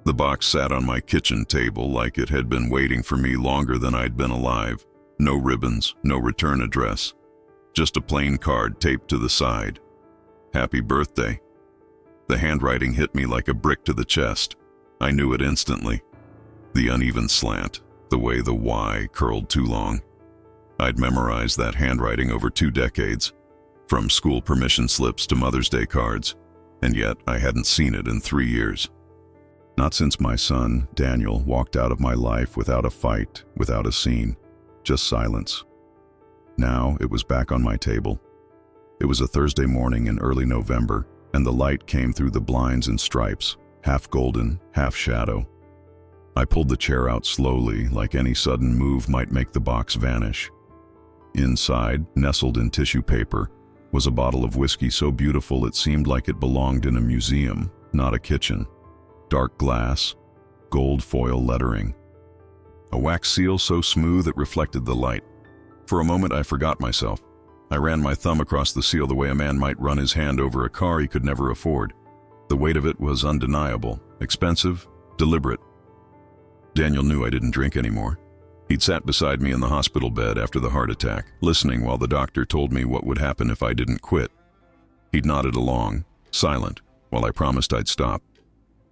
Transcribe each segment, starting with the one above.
The box sat on my kitchen table like it had been waiting for me longer than I'd been alive. No ribbons, no return address. Just a plain card taped to the side. Happy birthday. The handwriting hit me like a brick to the chest. I knew it instantly. The uneven slant, the way the Y curled too long. I'd memorized that handwriting over 2 decades, from school permission slips to Mother's Day cards, and yet I hadn't seen it in 3 years. Not since my son, Daniel, walked out of my life without a fight, without a scene, just silence. Now it was back on my table. It was a Thursday morning in early November, and the light came through the blinds in stripes, half golden, half shadow. I pulled the chair out slowly, like any sudden move might make the box vanish. Inside, nestled in tissue paper, was a bottle of whiskey so beautiful it seemed like it belonged in a museum, not a kitchen. Dark glass, gold foil lettering. A wax seal so smooth it reflected the light. For a moment I forgot myself. I ran my thumb across the seal the way a man might run his hand over a car he could never afford. The weight of it was undeniable, expensive, deliberate. Daniel knew I didn't drink anymore. He'd sat beside me in the hospital bed after the heart attack, listening while the doctor told me what would happen if I didn't quit. He'd nodded along, silent, while I promised I'd stop.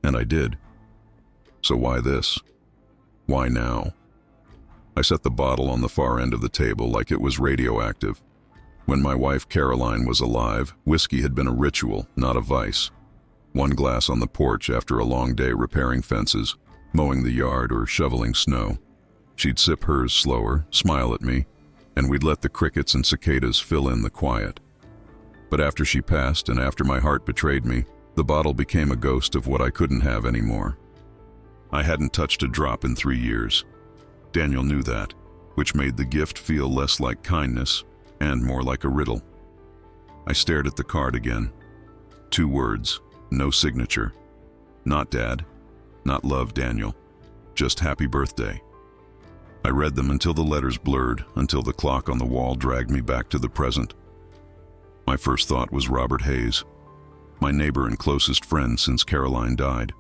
And I did. So why this? Why now? I set the bottle on the far end of the table like it was radioactive. When my wife Caroline was alive, whiskey had been a ritual, not a vice. 1 glass on the porch after a long day repairing fences, mowing the yard, or shoveling snow. She'd sip hers slower, smile at me, and we'd let the crickets and cicadas fill in the quiet. But after she passed and after my heart betrayed me, the bottle became a ghost of what I couldn't have anymore. I hadn't touched a drop in 3 years. Daniel knew that, which made the gift feel less like kindness and more like a riddle. I stared at the card again. 2 words, no signature. Not Dad, not love, Daniel, just happy birthday. I read them until the letters blurred, until the clock on the wall dragged me back to the present. My first thought was Robert Hayes, my neighbor and closest friend since Caroline died.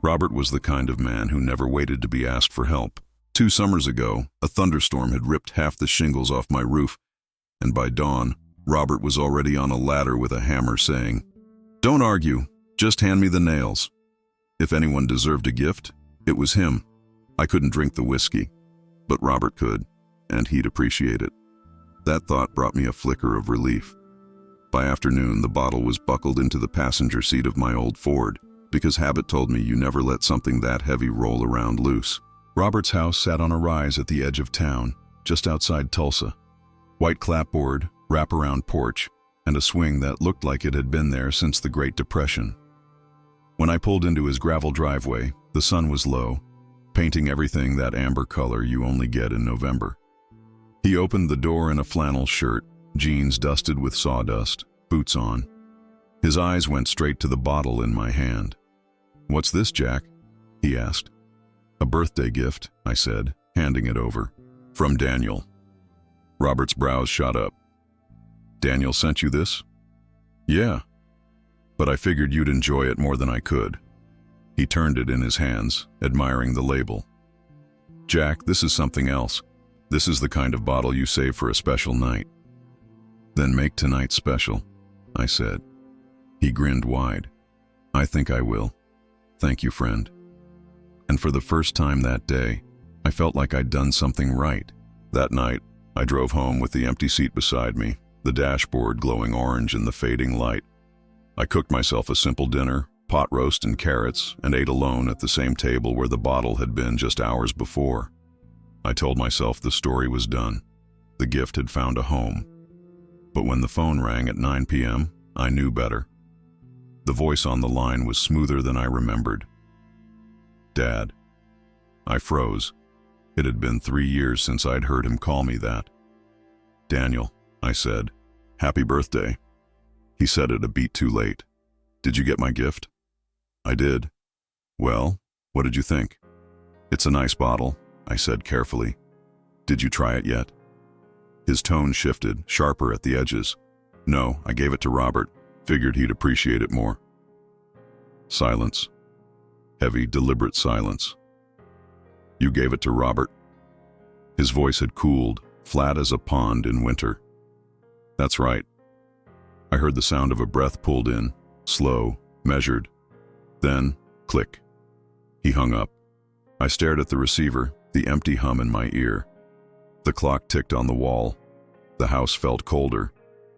Robert was the kind of man who never waited to be asked for help. 2 summers ago, a thunderstorm had ripped half the shingles off my roof, and by dawn, Robert was already on a ladder with a hammer saying, "Don't argue, just hand me the nails." If anyone deserved a gift, it was him. I couldn't drink the whiskey, but Robert could, and he'd appreciate it. That thought brought me a flicker of relief. By afternoon, the bottle was buckled into the passenger seat of my old Ford, because habit told me you never let something that heavy roll around loose. Robert's house sat on a rise at the edge of town, just outside Tulsa. White clapboard, wraparound porch, and a swing that looked like it had been there since the Great Depression. When I pulled into his gravel driveway, the sun was low, painting everything that amber color you only get in November. He opened the door in a flannel shirt, jeans dusted with sawdust, boots on. His eyes went straight to the bottle in my hand. "What's this, Jack?" he asked. "A birthday gift," I said, handing it over. "From Daniel." Robert's brows shot up. "Daniel sent you this?" "Yeah, but I figured you'd enjoy it more than I could." He turned it in his hands, admiring the label. "Jack, this is something else. This is the kind of bottle you save for a special night." "Then make tonight special," I said. He grinned wide. "I think I will. Thank you, friend." And for the first time that day, I felt like I'd done something right. That night, I drove home with the empty seat beside me, the dashboard glowing orange in the fading light. I cooked myself a simple dinner, pot roast and carrots, and ate alone at the same table where the bottle had been just hours before. I told myself the story was done. The gift had found a home. But when the phone rang at 9 p.m., I knew better. The voice on the line was smoother than I remembered. "Dad." I froze. It had been 3 years since I'd heard him call me that. "Daniel," I said, "happy birthday." He said it a beat too late. "Did you get my gift?" "I did." "Well, what did you think?" "It's a nice bottle," I said carefully. "Did you try it yet?" His tone shifted, sharper at the edges. "No, I gave it to Robert. Figured he'd appreciate it more." Silence. Heavy, deliberate silence. You gave it to Robert? His voice had cooled, flat as a pond in winter. That's right. I heard the sound of a breath pulled in, slow, measured. Then, click. He hung up. I stared at the receiver, the empty hum in my ear. The clock ticked on the wall. The house felt colder.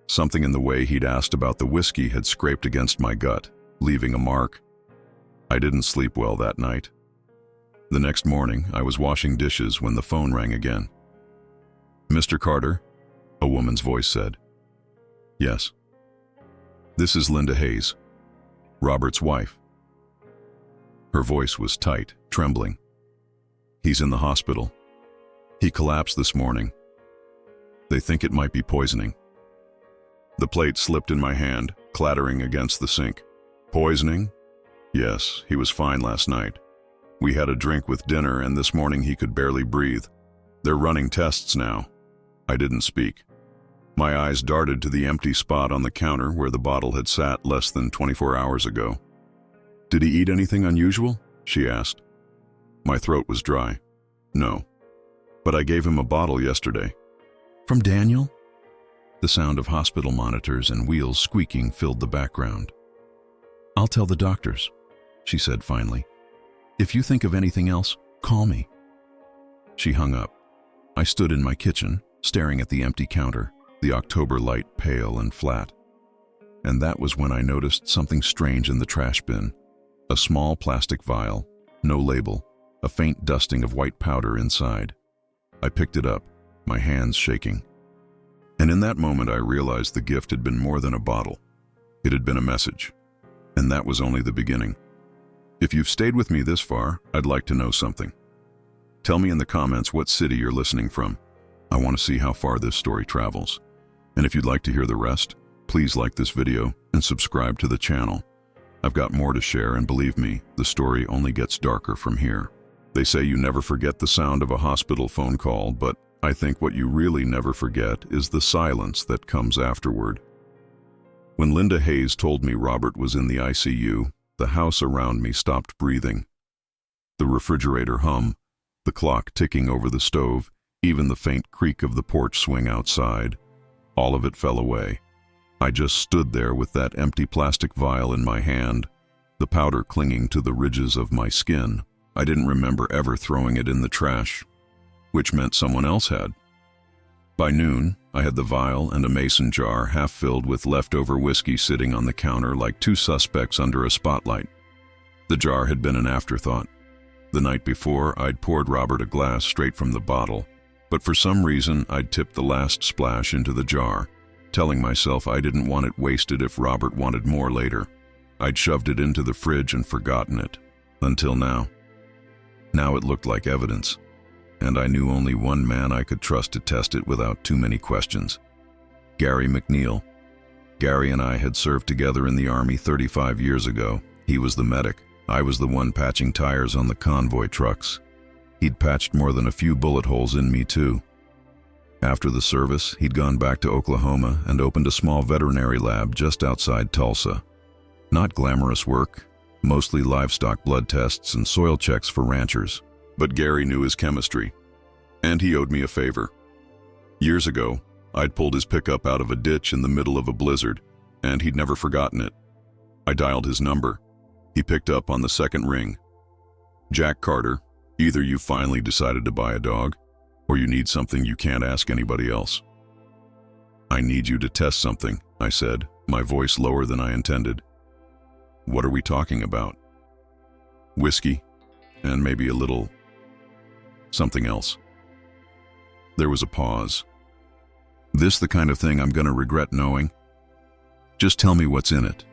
Something in the way he'd asked about the whiskey had scraped against my gut, leaving a mark. I didn't sleep well that night. The next morning, I was washing dishes when the phone rang again. "Mr. Carter?" a woman's voice said. "Yes." "This is Linda Hayes, Robert's wife." Her voice was tight, trembling. "He's in the hospital. He collapsed this morning. They think it might be poisoning." The plate slipped in my hand, clattering against the sink. "Poisoning? Yes, he was fine last night. We had a drink with dinner, and this morning he could barely breathe. They're running tests now." I didn't speak. My eyes darted to the empty spot on the counter where the bottle had sat less than 24 hours ago. "Did he eat anything unusual?" she asked. My throat was dry. "No. But I gave him a bottle yesterday." "From Daniel?" The sound of hospital monitors and wheels squeaking filled the background. "I'll tell the doctors," she said finally. "If you think of anything else, call me." She hung up. I stood in my kitchen, staring at the empty counter, the October light pale and flat. And that was when I noticed something strange in the trash bin. A small plastic vial, no label, a faint dusting of white powder inside. I picked it up, my hands shaking. And in that moment I realized the gift had been more than a bottle. It had been a message. And that was only the beginning. If you've stayed with me this far, I'd like to know something. Tell me in the comments what city you're listening from. I want to see how far this story travels. And if you'd like to hear the rest, please like this video and subscribe to the channel. I've got more to share, and believe me, the story only gets darker from here. They say you never forget the sound of a hospital phone call, but I think what you really never forget is the silence that comes afterward. When Linda Hayes told me Robert was in the ICU, the house around me stopped breathing. The refrigerator hum, the clock ticking over the stove, even the faint creak of the porch swing outside, all of it fell away. I just stood there with that empty plastic vial in my hand, the powder clinging to the ridges of my skin. I didn't remember ever throwing it in the trash, which meant someone else had. By noon, I had the vial and a mason jar half filled with leftover whiskey sitting on the counter like two suspects under a spotlight. The jar had been an afterthought. The night before, I'd poured Robert a glass straight from the bottle, but for some reason I'd tipped the last splash into the jar, telling myself I didn't want it wasted if Robert wanted more later. I'd shoved it into the fridge and forgotten it, until now. Now it looked like evidence, and I knew only one man I could trust to test it without too many questions. Gary McNeil. Gary and I had served together in the Army 35 years ago. He was the medic. I was the one patching tires on the convoy trucks. He'd patched more than a few bullet holes in me too. After the service, he'd gone back to Oklahoma and opened a small veterinary lab just outside Tulsa. Not glamorous work, mostly livestock blood tests and soil checks for ranchers. But Gary knew his chemistry, and he owed me a favor. Years ago, I'd pulled his pickup out of a ditch in the middle of a blizzard, and he'd never forgotten it. I dialed his number. He picked up on the second ring. "Jack Carter, either you finally decided to buy a dog, or you need something you can't ask anybody else." "I need you to test something," I said, my voice lower than I intended. "What are we talking about?" "Whiskey, and maybe a little something else." There was a pause. "This the kind of thing I'm gonna regret knowing? Just tell me what's in it."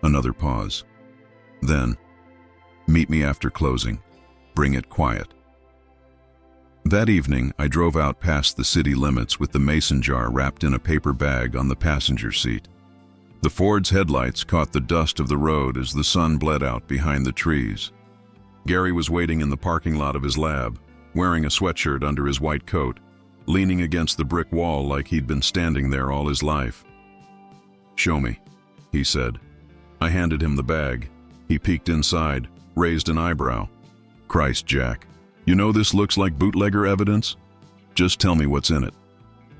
Another pause. Then, "Meet me after closing. Bring it quiet." That evening, I drove out past the city limits with the mason jar wrapped in a paper bag on the passenger seat. The Ford's headlights caught the dust of the road as the sun bled out behind the trees. Gary was waiting in the parking lot of his lab, wearing a sweatshirt under his white coat, leaning against the brick wall like he'd been standing there all his life. "Show me," he said. I handed him the bag. He peeked inside, raised an eyebrow. Christ, Jack. You know this looks like bootlegger evidence? Just tell me what's in it.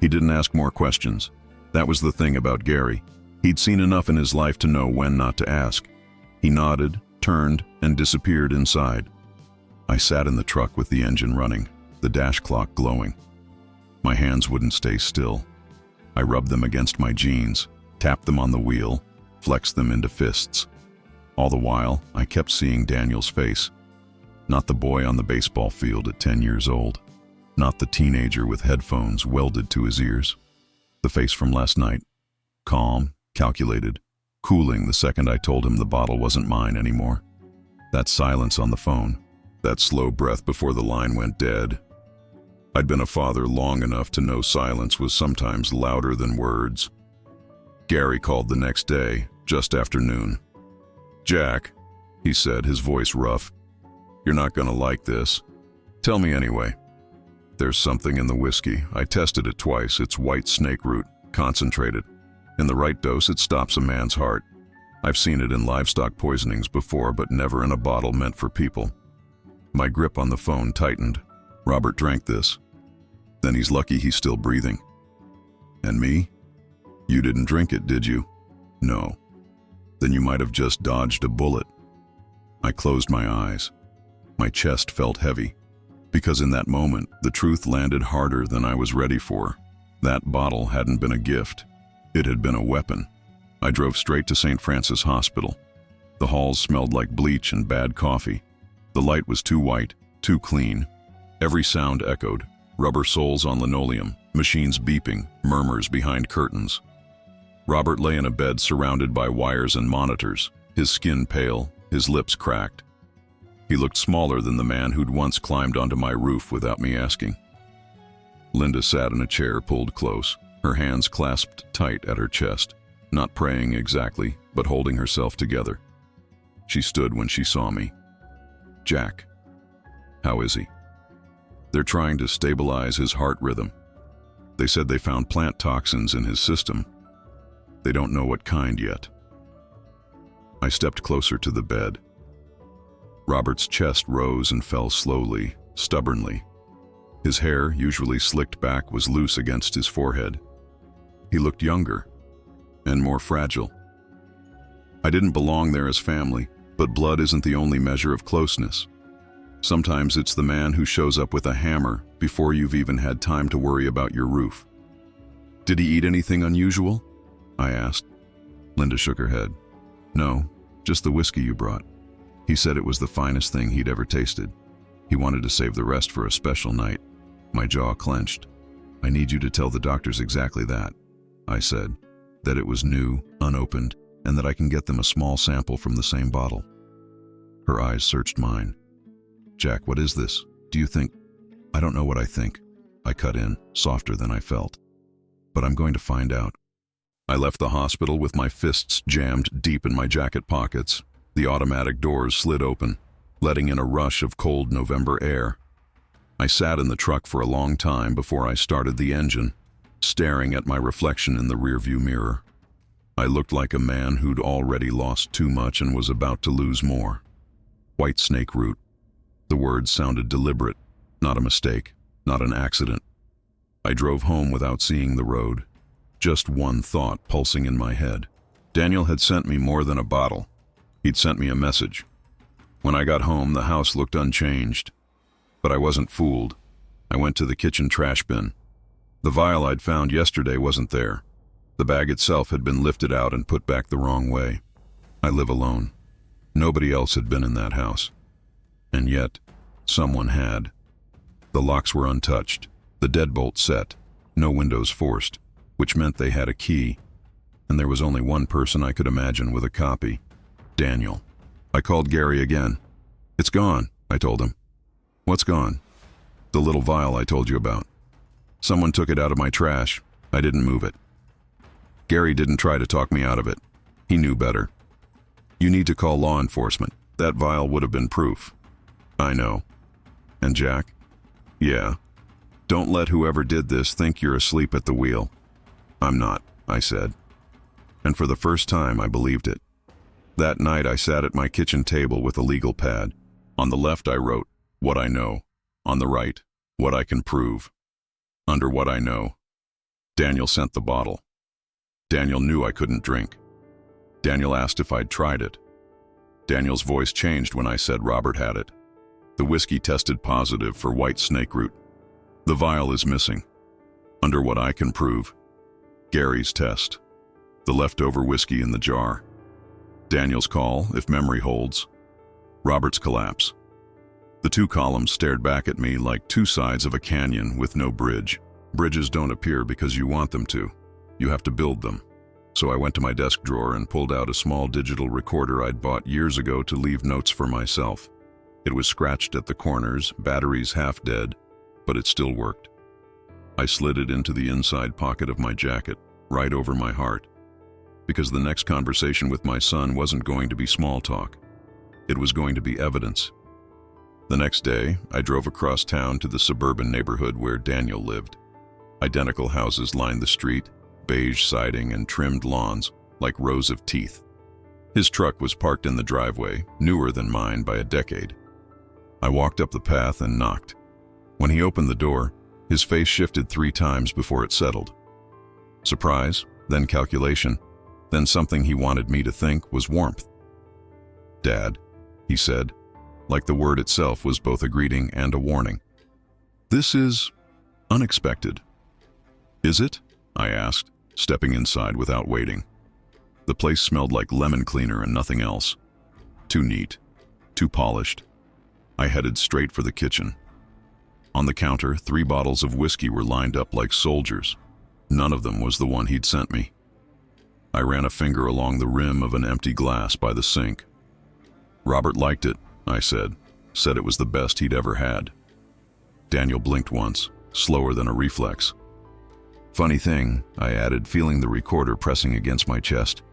He didn't ask more questions. That was the thing about Gary. He'd seen enough in his life to know when not to ask. He nodded, turned, and disappeared inside. I sat in the truck with the engine running, the dash clock glowing. My hands wouldn't stay still. I rubbed them against my jeans, tapped them on the wheel, flexed them into fists. All the while, I kept seeing Daniel's face. Not the boy on the baseball field at 10 years old. Not the teenager with headphones welded to his ears. The face from last night. Calm, calculated, cooling the second I told him the bottle wasn't mine anymore. That silence on the phone. That slow breath before the line went dead. I'd been a father long enough to know silence was sometimes louder than words. Gary called the next day, just after noon. "Jack," he said, his voice rough, "you're not gonna like this. Tell me anyway." "There's something in the whiskey. I tested it twice. It's white snake root, concentrated. In the right dose, it stops a man's heart. I've seen it in livestock poisonings before, but never in a bottle meant for people." My grip on the phone tightened. "Robert drank this. Then he's lucky he's still breathing." "And me? You didn't drink it, did you?" "No." "Then you might have just dodged a bullet." I closed my eyes. My chest felt heavy, because in that moment, the truth landed harder than I was ready for. That bottle hadn't been a gift. It had been a weapon. I drove straight to St. Francis Hospital. The halls smelled like bleach and bad coffee. The light was too white, too clean. Every sound echoed. Rubber soles on linoleum, machines beeping, murmurs behind curtains. Robert lay in a bed surrounded by wires and monitors, his skin pale, his lips cracked. He looked smaller than the man who'd once climbed onto my roof without me asking. Linda sat in a chair pulled close, her hands clasped tight at her chest, not praying exactly, but holding herself together. She stood when she saw me. "Jack, how is he?" "They're trying to stabilize his heart rhythm. They said they found plant toxins in his system. They don't know what kind yet." I stepped closer to the bed. Robert's chest rose and fell slowly, stubbornly. His hair, usually slicked back, was loose against his forehead. He looked younger and more fragile. I didn't belong there as family, but blood isn't the only measure of closeness. Sometimes it's the man who shows up with a hammer before you've even had time to worry about your roof. "Did he eat anything unusual?" I asked. Linda shook her head. "No, just the whiskey you brought. He said it was the finest thing he'd ever tasted. He wanted to save the rest for a special night." My jaw clenched. "I need you to tell the doctors exactly that," I said, "that it was new, unopened, and that I can get them a small sample from the same bottle." Her eyes searched mine. "Jack, what is this? Do you think—" "I don't know what I think," I cut in, softer than I felt. "But I'm going to find out." I left the hospital with my fists jammed deep in my jacket pockets. The automatic doors slid open, letting in a rush of cold November air. I sat in the truck for a long time before I started the engine, staring at my reflection in the rearview mirror. I looked like a man who'd already lost too much and was about to lose more. White snake root. The words sounded deliberate, not a mistake, not an accident. I drove home without seeing the road. Just one thought pulsing in my head. Daniel had sent me more than a bottle. He'd sent me a message. When I got home, the house looked unchanged. But I wasn't fooled. I went to the kitchen trash bin. The vial I'd found yesterday wasn't there. The bag itself had been lifted out and put back the wrong way. I live alone. Nobody else had been in that house. And yet, someone had. The locks were untouched, the deadbolt set, no windows forced, which meant they had a key. And there was only one person I could imagine with a copy. Daniel. I called Gary again. "It's gone," I told him. "What's gone?" "The little vial I told you about. Someone took it out of my trash. I didn't move it." Gary didn't try to talk me out of it. He knew better. "You need to call law enforcement. That vial would have been proof." "I know." "And Jack?" "Yeah. Don't let whoever did this think you're asleep at the wheel." "I'm not," I said. And for the first time, I believed it. That night I sat at my kitchen table with a legal pad. On the left I wrote, what I know. On the right, what I can prove. Under what I know, Daniel sent the bottle. Daniel knew I couldn't drink. Daniel asked if I'd tried it. Daniel's voice changed when I said Robert had it. The whiskey tested positive for white snake root. The vial is missing. Under what I can prove, Gary's test. The leftover whiskey in the jar. Daniel's call, if memory holds. Robert's collapse. The two columns stared back at me like two sides of a canyon with no bridge. Bridges don't appear because you want them to. You have to build them. So I went to my desk drawer and pulled out a small digital recorder I'd bought years ago to leave notes for myself. It was scratched at the corners, batteries half dead, but it still worked. I slid it into the inside pocket of my jacket, right over my heart, because the next conversation with my son wasn't going to be small talk. It was going to be evidence. The next day, I drove across town to the suburban neighborhood where Daniel lived. Identical houses lined the street, beige siding and trimmed lawns, like rows of teeth. His truck was parked in the driveway, newer than mine by a decade. I walked up the path and knocked. When he opened the door, his face shifted 3 times before it settled. Surprise, then calculation, then something he wanted me to think was warmth. "Dad," he said, like the word itself was both a greeting and a warning. "This is unexpected." "Is it?" I asked, stepping inside without waiting. The place smelled like lemon cleaner and nothing else. Too neat, too polished. I headed straight for the kitchen. On the counter, 3 bottles of whiskey were lined up like soldiers. None of them was the one he'd sent me. I ran a finger along the rim of an empty glass by the sink. "Robert liked it," I said it was the best he'd ever had. Daniel blinked once, slower than a reflex. "Funny thing," I added, feeling the recorder pressing against my chest.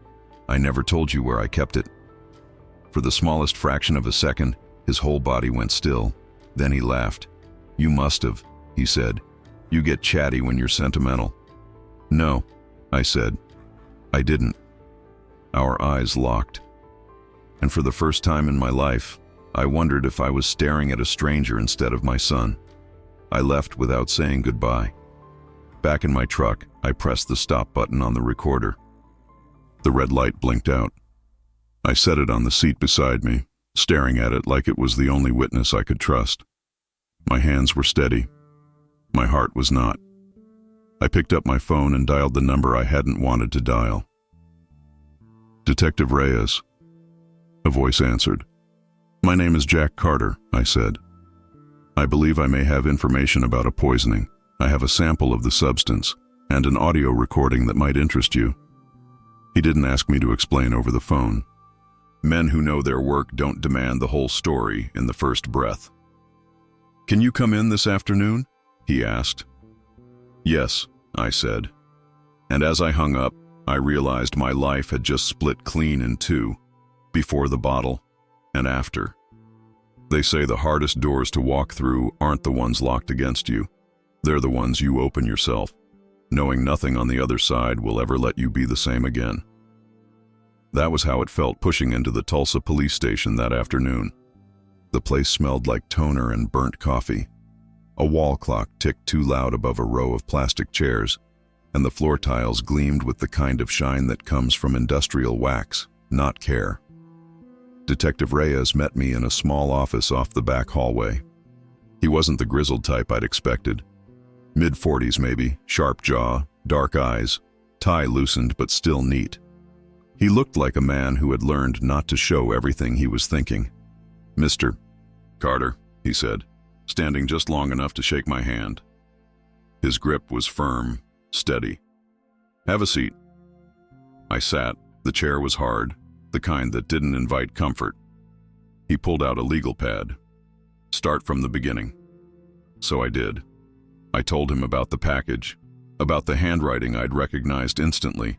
"I never told you where I kept it." For the smallest fraction of a second, his whole body went still. Then he laughed. "You must have," he said. "You get chatty when you're sentimental." "No," I said. "I didn't." Our eyes locked. And for the first time in my life, I wondered if I was staring at a stranger instead of my son. I left without saying goodbye. Back in my truck, I pressed the stop button on the recorder. The red light blinked out. I set it on the seat beside me, staring at it like it was the only witness I could trust. My hands were steady. My heart was not. I picked up my phone and dialed the number I hadn't wanted to dial. "Detective Reyes." A voice answered. "My name is Jack Carter," I said. "I believe I may have information about a poisoning. I have a sample of the substance and an audio recording that might interest you." He didn't ask me to explain over the phone. Men who know their work don't demand the whole story in the first breath. "Can you come in this afternoon?" he asked. "Yes," I said. And as I hung up, I realized my life had just split clean in 2, before the bottle and after. They say the hardest doors to walk through aren't the ones locked against you. They're the ones you open yourself, knowing nothing on the other side will ever let you be the same again. That was how it felt pushing into the Tulsa police station that afternoon. The place smelled like toner and burnt coffee. A wall clock ticked too loud above a row of plastic chairs, and the floor tiles gleamed with the kind of shine that comes from industrial wax, not care. Detective Reyes met me in a small office off the back hallway. He wasn't the grizzled type I'd expected. Mid-40s maybe, sharp jaw, dark eyes, tie loosened but still neat. He looked like a man who had learned not to show everything he was thinking. "Mr. Carter," he said, standing just long enough to shake my hand. His grip was firm, steady. "Have a seat." I sat. The chair was hard, the kind that didn't invite comfort. He pulled out a legal pad. "Start from the beginning." So I did. I told him about the package, about the handwriting I'd recognized instantly,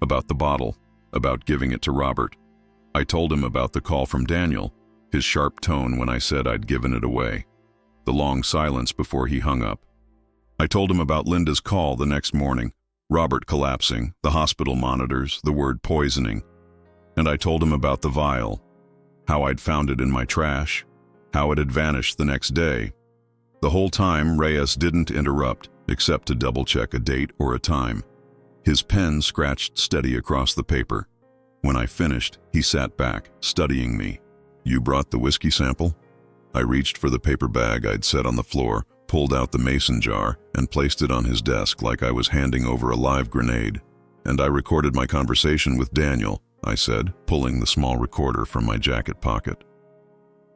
about the bottle, about giving it to Robert. I told him about the call from Daniel, his sharp tone when I said I'd given it away, the long silence before he hung up. I told him about Linda's call the next morning, Robert collapsing, the hospital monitors, the word poisoning. And I told him about the vial, how I'd found it in my trash, how it had vanished the next day. The whole time, Reyes didn't interrupt, except to double-check a date or a time. His pen scratched steady across the paper. When I finished, he sat back, studying me. "You brought the whiskey sample?" I reached for the paper bag I'd set on the floor, pulled out the mason jar, and placed it on his desk like I was handing over a live grenade. "And I recorded my conversation with Daniel," I said, pulling the small recorder from my jacket pocket.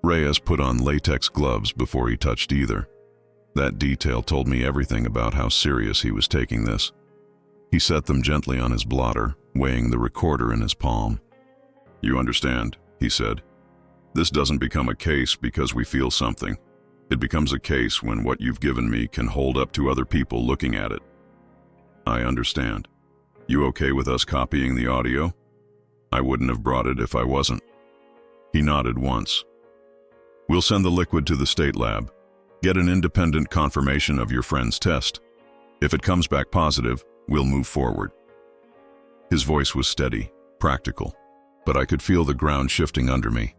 Reyes put on latex gloves before he touched either. That detail told me everything about how serious he was taking this. He set them gently on his blotter, weighing the recorder in his palm. "You understand," he said. "This doesn't become a case because we feel something. It becomes a case when what you've given me can hold up to other people looking at it." "I understand. You okay with us copying the audio?" "I wouldn't have brought it if I wasn't." He nodded once. "We'll send the liquid to the state lab. Get an independent confirmation of your friend's test. If it comes back positive, we'll move forward." His voice was steady, practical, but I could feel the ground shifting under me.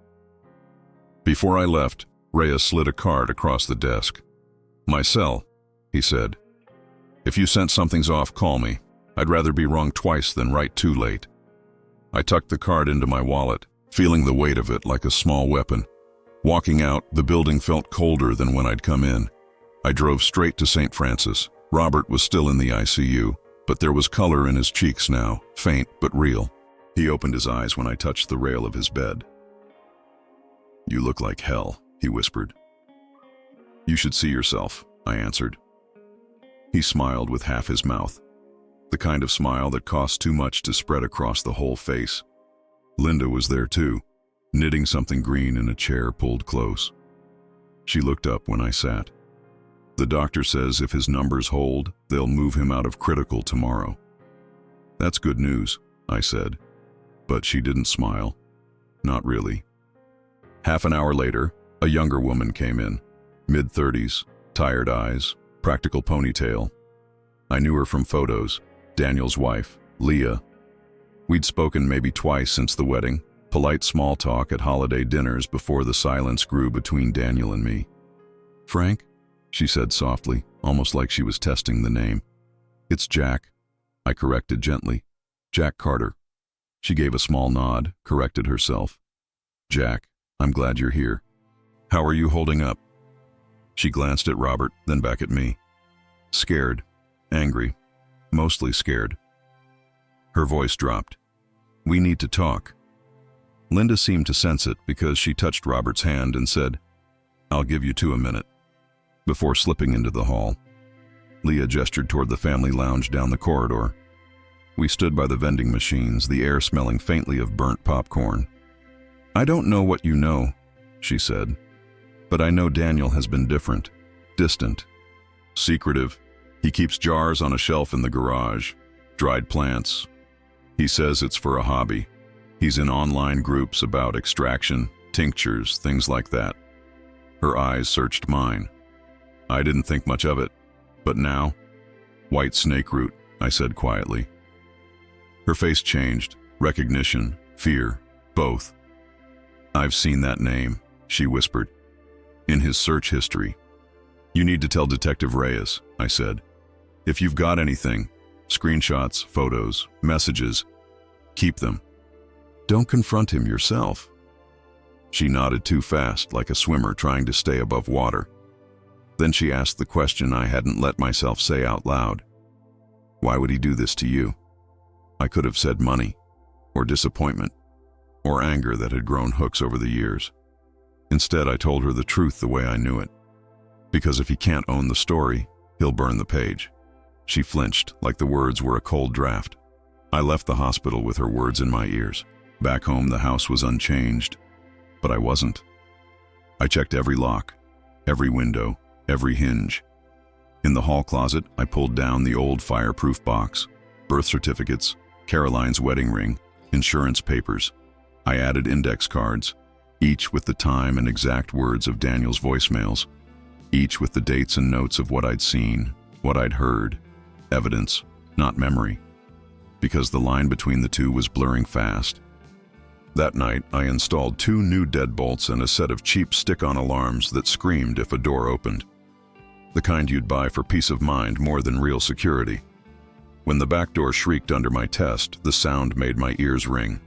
Before I left, Reyes slid a card across the desk. "My cell," he said. "If you sense something's off, call me. I'd rather be wrong twice than right too late." I tucked the card into my wallet, feeling the weight of it like a small weapon. Walking out, the building felt colder than when I'd come in. I drove straight to St. Francis. Robert was still in the ICU, but there was color in his cheeks now, faint but real. He opened his eyes when I touched the rail of his bed. "You look like hell," he whispered. "You should see yourself," I answered. He smiled with half his mouth, the kind of smile that costs too much to spread across the whole face. Linda was there too, knitting something green in a chair pulled close. She looked up when I sat. "The doctor says if his numbers hold, they'll move him out of critical tomorrow." "That's good news," I said. But she didn't smile. Not really. Half an hour later, a younger woman came in, mid-30s, tired eyes, practical ponytail. I knew her from photos, Daniel's wife, Leah. We'd spoken maybe twice since the wedding, polite small talk at holiday dinners before the silence grew between Daniel and me. "Frank?" she said softly, almost like she was testing the name. "It's Jack," I corrected gently. "Jack Carter." She gave a small nod, corrected herself. "Jack, I'm glad you're here. How are you holding up?" She glanced at Robert, then back at me. "Scared, angry, mostly scared." Her voice dropped. "We need to talk." Linda seemed to sense it because she touched Robert's hand and said, "I'll give you 2 minutes," before slipping into the hall. Leah gestured toward the family lounge down the corridor. We stood by the vending machines, the air smelling faintly of burnt popcorn. "I don't know what you know," she said, "but I know Daniel has been different, distant, secretive. He keeps jars on a shelf in the garage, dried plants. He says it's for a hobby. He's in online groups about extraction, tinctures, things like that." Her eyes searched mine. I didn't think much of it, but now, "White snake root," I said quietly. Her face changed, recognition, fear, both. "I've seen that name," she whispered. "In his search history." "You need to tell Detective Reyes," I said. "If you've got anything, screenshots, photos, messages, keep them. Don't confront him yourself." She nodded too fast, like a swimmer trying to stay above water. Then she asked the question I hadn't let myself say out loud. "Why would he do this to you?" I could have said money, or disappointment, or anger that had grown hooks over the years. Instead, I told her the truth the way I knew it. Because if he can't own the story, he'll burn the page. She flinched, like the words were a cold draft. I left the hospital with her words in my ears. Back home, the house was unchanged, but I wasn't. I checked every lock, every window, every hinge. In the hall closet, I pulled down the old fireproof box, birth certificates, Caroline's wedding ring, insurance papers. I added index cards, each with the time and exact words of Daniel's voicemails, each with the dates and notes of what I'd seen, what I'd heard, evidence, not memory, because the line between the two was blurring fast. That night, I installed 2 new deadbolts and a set of cheap stick-on alarms that screamed if a door opened. The kind you'd buy for peace of mind more than real security. When the back door shrieked under my test, the sound made my ears ring.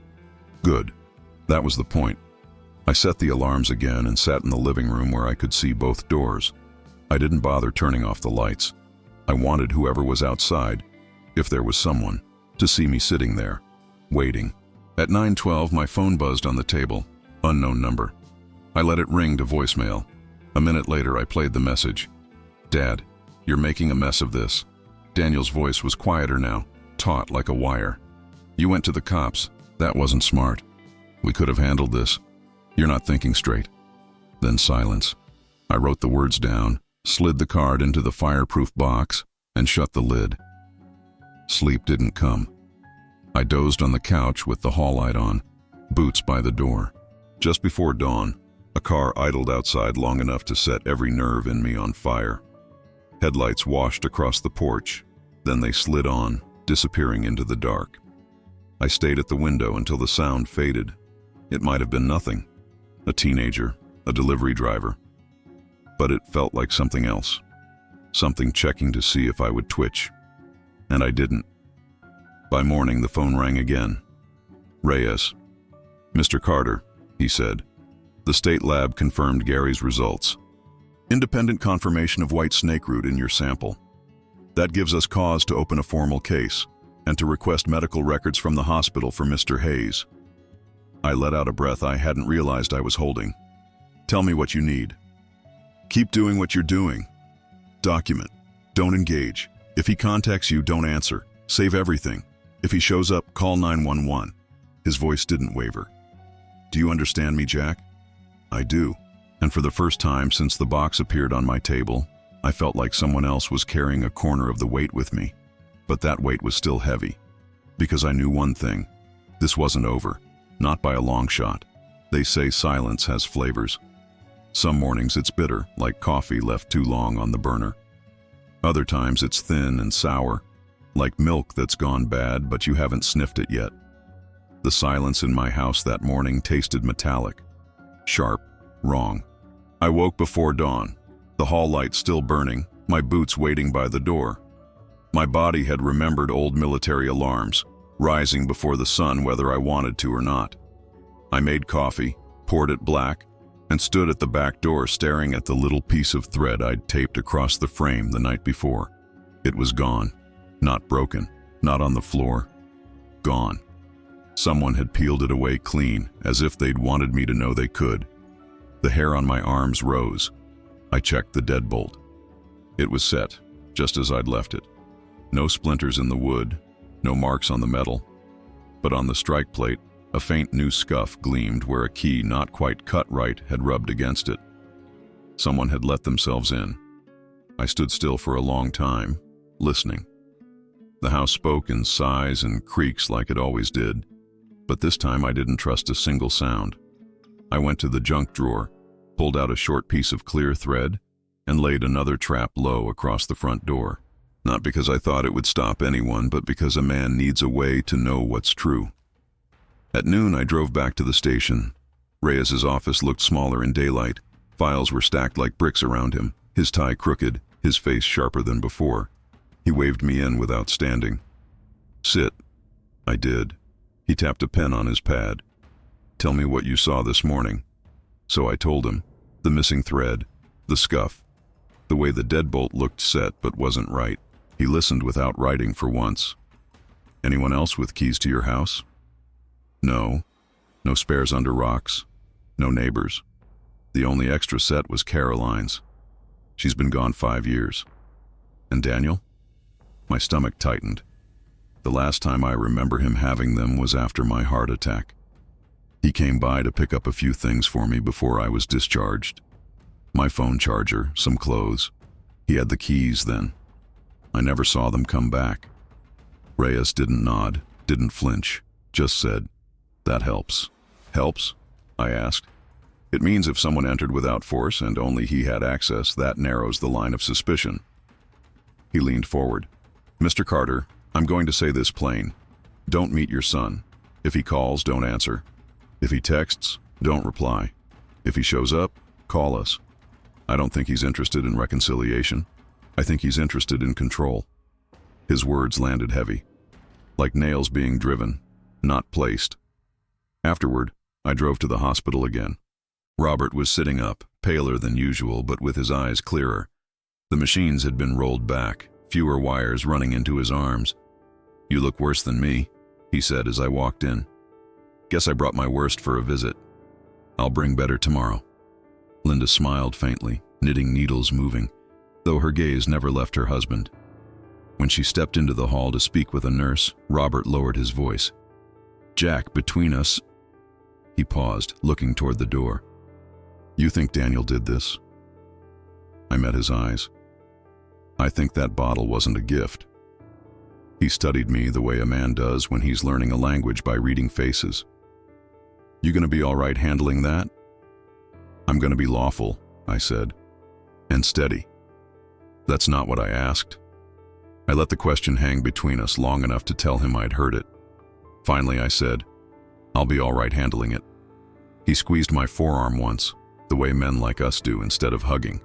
Good. That was the point. I set the alarms again and sat in the living room where I could see both doors. I didn't bother turning off the lights. I wanted whoever was outside, if there was someone, to see me sitting there, waiting. At 9:12, my phone buzzed on the table. Unknown number. I let it ring to voicemail. A minute later, I played the message. "Dad, you're making a mess of this." Daniel's voice was quieter now, taut like a wire. "You went to the cops. That wasn't smart. We could have handled this. You're not thinking straight." Then silence. I wrote the words down, slid the card into the fireproof box, and shut the lid. Sleep didn't come. I dozed on the couch with the hall light on, boots by the door. Just before dawn, a car idled outside long enough to set every nerve in me on fire. Headlights washed across the porch, then they slid on, disappearing into the dark. I stayed at the window until the sound faded. It might have been nothing. A teenager, a delivery driver. But it felt like something else. Something checking to see if I would twitch. And I didn't. By morning, the phone rang again. Reyes. "Mr. Carter," he said. "The state lab confirmed Gary's results. Independent confirmation of white snake root in your sample. That gives us cause to open a formal case and to request medical records from the hospital for Mr. Hayes." I let out a breath I hadn't realized I was holding. "Tell me what you need." "Keep doing what you're doing. Document. Don't engage. If he contacts you, don't answer. Save everything. If he shows up, call 911. His voice didn't waver. "Do you understand me, Jack?" "I do." And for the first time since the box appeared on my table, I felt like someone else was carrying a corner of the weight with me. But that weight was still heavy. Because I knew one thing. This wasn't over. Not by a long shot. They say silence has flavors. Some mornings it's bitter, like coffee left too long on the burner. Other times it's thin and sour, like milk that's gone bad but you haven't sniffed it yet. The silence in my house that morning tasted metallic. Sharp, wrong. I woke before dawn, the hall light still burning, my boots waiting by the door. My body had remembered old military alarms, rising before the sun whether I wanted to or not. I made coffee, poured it black, and stood at the back door staring at the little piece of thread I'd taped across the frame the night before. It was gone. Not broken, not on the floor. Gone. Someone had peeled it away clean, as if they'd wanted me to know they could. The hair on my arms rose. I checked the deadbolt. It was set, just as I'd left it. No splinters in the wood, no marks on the metal. But on the strike plate, a faint new scuff gleamed where a key not quite cut right had rubbed against it. Someone had let themselves in. I stood still for a long time, listening. The house spoke in sighs and creaks like it always did, but this time I didn't trust a single sound. I went to the junk drawer, pulled out a short piece of clear thread, and laid another trap low across the front door. Not because I thought it would stop anyone, but because a man needs a way to know what's true. At noon, I drove back to the station. Reyes's office looked smaller in daylight. Files were stacked like bricks around him, his tie crooked, his face sharper than before. He waved me in without standing. "Sit." I did. He tapped a pen on his pad. "Tell me what you saw this morning." So I told him. The missing thread, the scuff, the way the deadbolt looked set but wasn't right. He listened without writing for once. "Anyone else with keys to your house?" "No. No spares under rocks. No neighbors. The only extra set was Caroline's. She's been gone 5 years." "And Daniel?" My stomach tightened. The last time I remember him having them was after my heart attack. He came by to pick up a few things for me before I was discharged. My phone charger, some clothes. He had the keys then. I never saw them come back. Reyes didn't nod, didn't flinch, just said, "That helps." "Helps?" I asked. "It means if someone entered without force and only he had access, that narrows the line of suspicion." He leaned forward. "Mr. Carter, I'm going to say this plain. Don't meet your son. If he calls, don't answer. If he texts, don't reply. If he shows up, call us. I don't think he's interested in reconciliation. I think he's interested in control. His words landed heavy, like nails being driven, not placed. Afterward, I drove to the hospital again. Robert was sitting up, paler than usual, but with his eyes clearer. The machines had been rolled back, fewer wires running into his arms. "You look worse than me," he said as I walked in. "Guess I brought my worst for a visit. I'll bring better tomorrow." Linda smiled faintly, knitting needles moving, though her gaze never left her husband. When she stepped into the hall to speak with a nurse, Robert lowered his voice. "Jack, between us—" He paused, looking toward the door. "You think Daniel did this?" I met his eyes. "I think that bottle wasn't a gift. He studied me the way a man does when he's learning a language by reading faces. You gonna be all right handling that?" "I'm gonna be lawful," I said, "and steady." "That's not what I asked." I let the question hang between us long enough to tell him I'd heard it. Finally, I said, "I'll be all right handling it." He squeezed my forearm once, the way men like us do instead of hugging.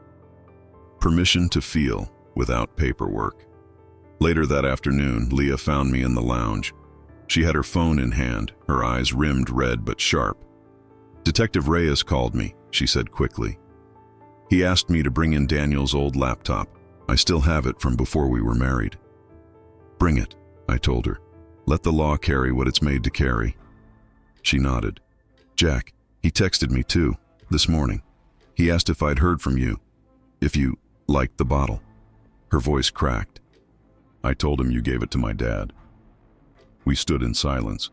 Permission to feel without paperwork. Later that afternoon, Leah found me in the lounge. She had her phone in hand, her eyes rimmed red but sharp. "Detective Reyes called me," she said quickly. "He asked me to bring in Daniel's old laptop. I still have it from before we were married." "Bring it," I told her. "Let the law carry what it's made to carry." She nodded. "Jack, he texted me too, this morning. He asked if I'd heard from you, if you liked the bottle." Her voice cracked. "I told him you gave it to my dad." We stood in silence.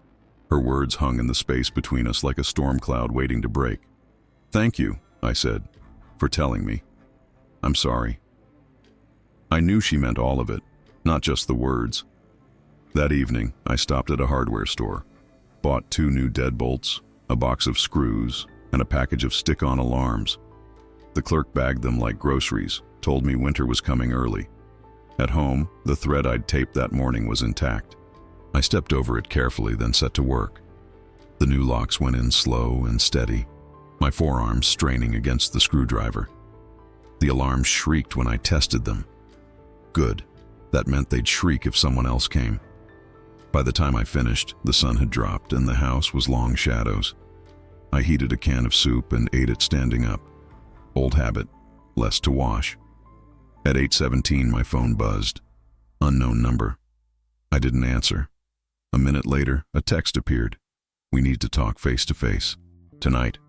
Her words hung in the space between us like a storm cloud waiting to break. "Thank you," I said, "for telling me. I'm sorry." I knew she meant all of it, not just the words. That evening, I stopped at a hardware store, bought 2 new deadbolts, a box of screws, and a package of stick-on alarms. The clerk bagged them like groceries, told me winter was coming early. At home, the thread I'd taped that morning was intact. I stepped over it carefully, then set to work. The new locks went in slow and steady, my forearms straining against the screwdriver. The alarms shrieked when I tested them. Good. That meant they'd shriek if someone else came. By the time I finished, the sun had dropped and the house was long shadows. I heated a can of soup and ate it standing up. Old habit, less to wash. At 8:17, my phone buzzed. Unknown number. I didn't answer. A minute later, a text appeared. "We need to talk face to face. Tonight."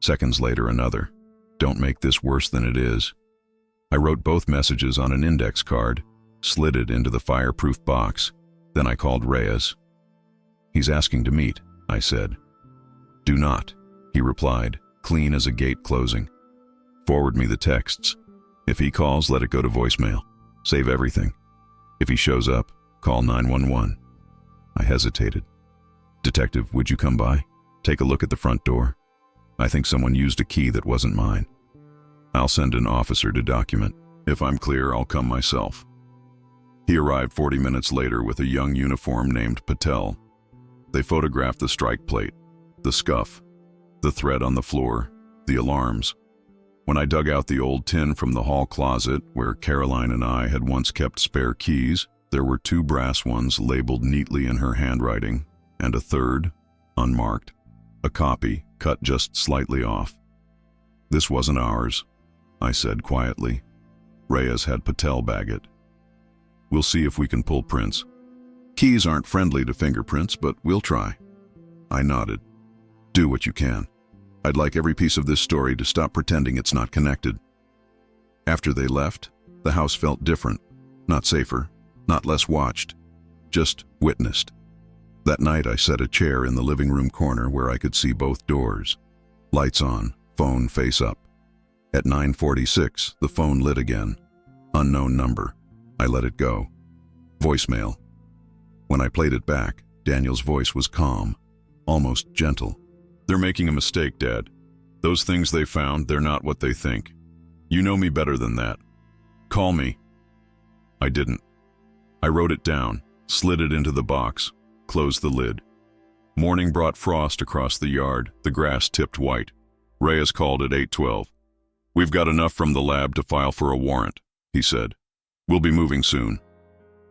Seconds later, another. "Don't make this worse than it is." I wrote both messages on an index card, slid it into the fireproof box. Then I called Reyes. "He's asking to meet," I said. "Do not," he replied, clean as a gate closing. "Forward me the texts. If he calls, let it go to voicemail. Save everything. If he shows up, call 911. I hesitated. "Detective, would you come by? Take a look at the front door. I think someone used a key that wasn't mine. I'll send an officer to document. If I'm clear, I'll come myself." He arrived 40 minutes later with a young uniform named Patel. They photographed the strike plate, the scuff, the thread on the floor, the alarms. When I dug out the old tin from the hall closet where Caroline and I had once kept spare keys, there were 2 brass ones labeled neatly in her handwriting, and a third, unmarked, a copy cut just slightly off. "This wasn't ours," I said quietly. "Reyes had Patel bag it. We'll see if we can pull prints. Keys aren't friendly to fingerprints, but we'll try." I nodded. "Do what you can. I'd like every piece of this story to stop pretending it's not connected." After they left, the house felt different. Not safer, not less watched, just witnessed. That night I set a chair in the living room corner where I could see both doors. Lights on, phone face up. At 9:46, the phone lit again. Unknown number. I let it go. Voicemail. When I played it back, Daniel's voice was calm, almost gentle. "They're making a mistake, Dad. Those things they found, they're not what they think. You know me better than that. Call me." I didn't. I wrote it down, slid it into the box, closed the lid. Morning brought frost across the yard, the grass tipped white. Reyes called at 8:12. "We've got enough from the lab to file for a warrant," he said. "We'll be moving soon."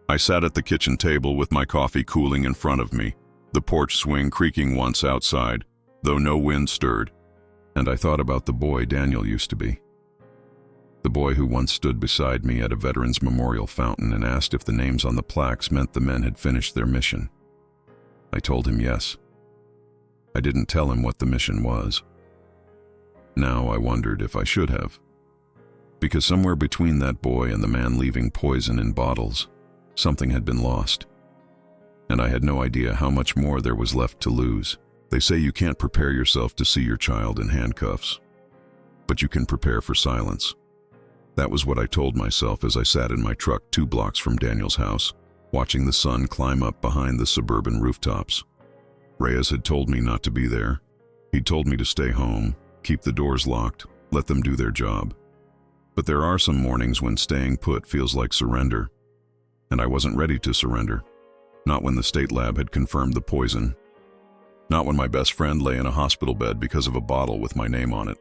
I sat at the kitchen table with my coffee cooling in front of me, the porch swing creaking once outside, though no wind stirred, and I thought about the boy Daniel used to be. The boy who once stood beside me at a Veterans Memorial fountain and asked if the names on the plaques meant the men had finished their mission. I told him yes. I didn't tell him what the mission was. Now I wondered if I should have. Because somewhere between that boy and the man leaving poison in bottles, something had been lost. And I had no idea how much more there was left to lose. They say you can't prepare yourself to see your child in handcuffs, but you can prepare for silence. That was what I told myself as I sat in my truck 2 blocks from Daniel's house, watching the sun climb up behind the suburban rooftops. Reyes had told me not to be there. He'd told me to stay home, keep the doors locked, let them do their job. But there are some mornings when staying put feels like surrender, and I wasn't ready to surrender. Not when the state lab had confirmed the poison. Not when my best friend lay in a hospital bed because of a bottle with my name on it.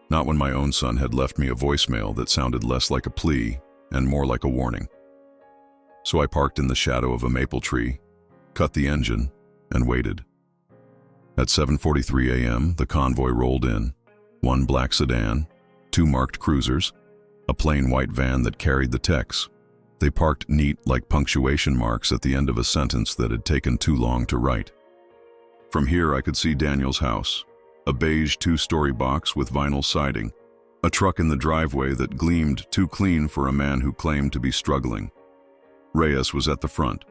Not when my own son had left me a voicemail that sounded less like a plea and more like a warning. So I parked in the shadow of a maple tree, cut the engine, and waited. At 7:43 a.m., the convoy rolled in. 1 black sedan, 2 marked cruisers, a plain white van that carried the techs. They parked neat like punctuation marks at the end of a sentence that had taken too long to write. From here I could see Daniel's house, a beige 2-story box with vinyl siding, a truck in the driveway that gleamed too clean for a man who claimed to be struggling. Reyes was at the front,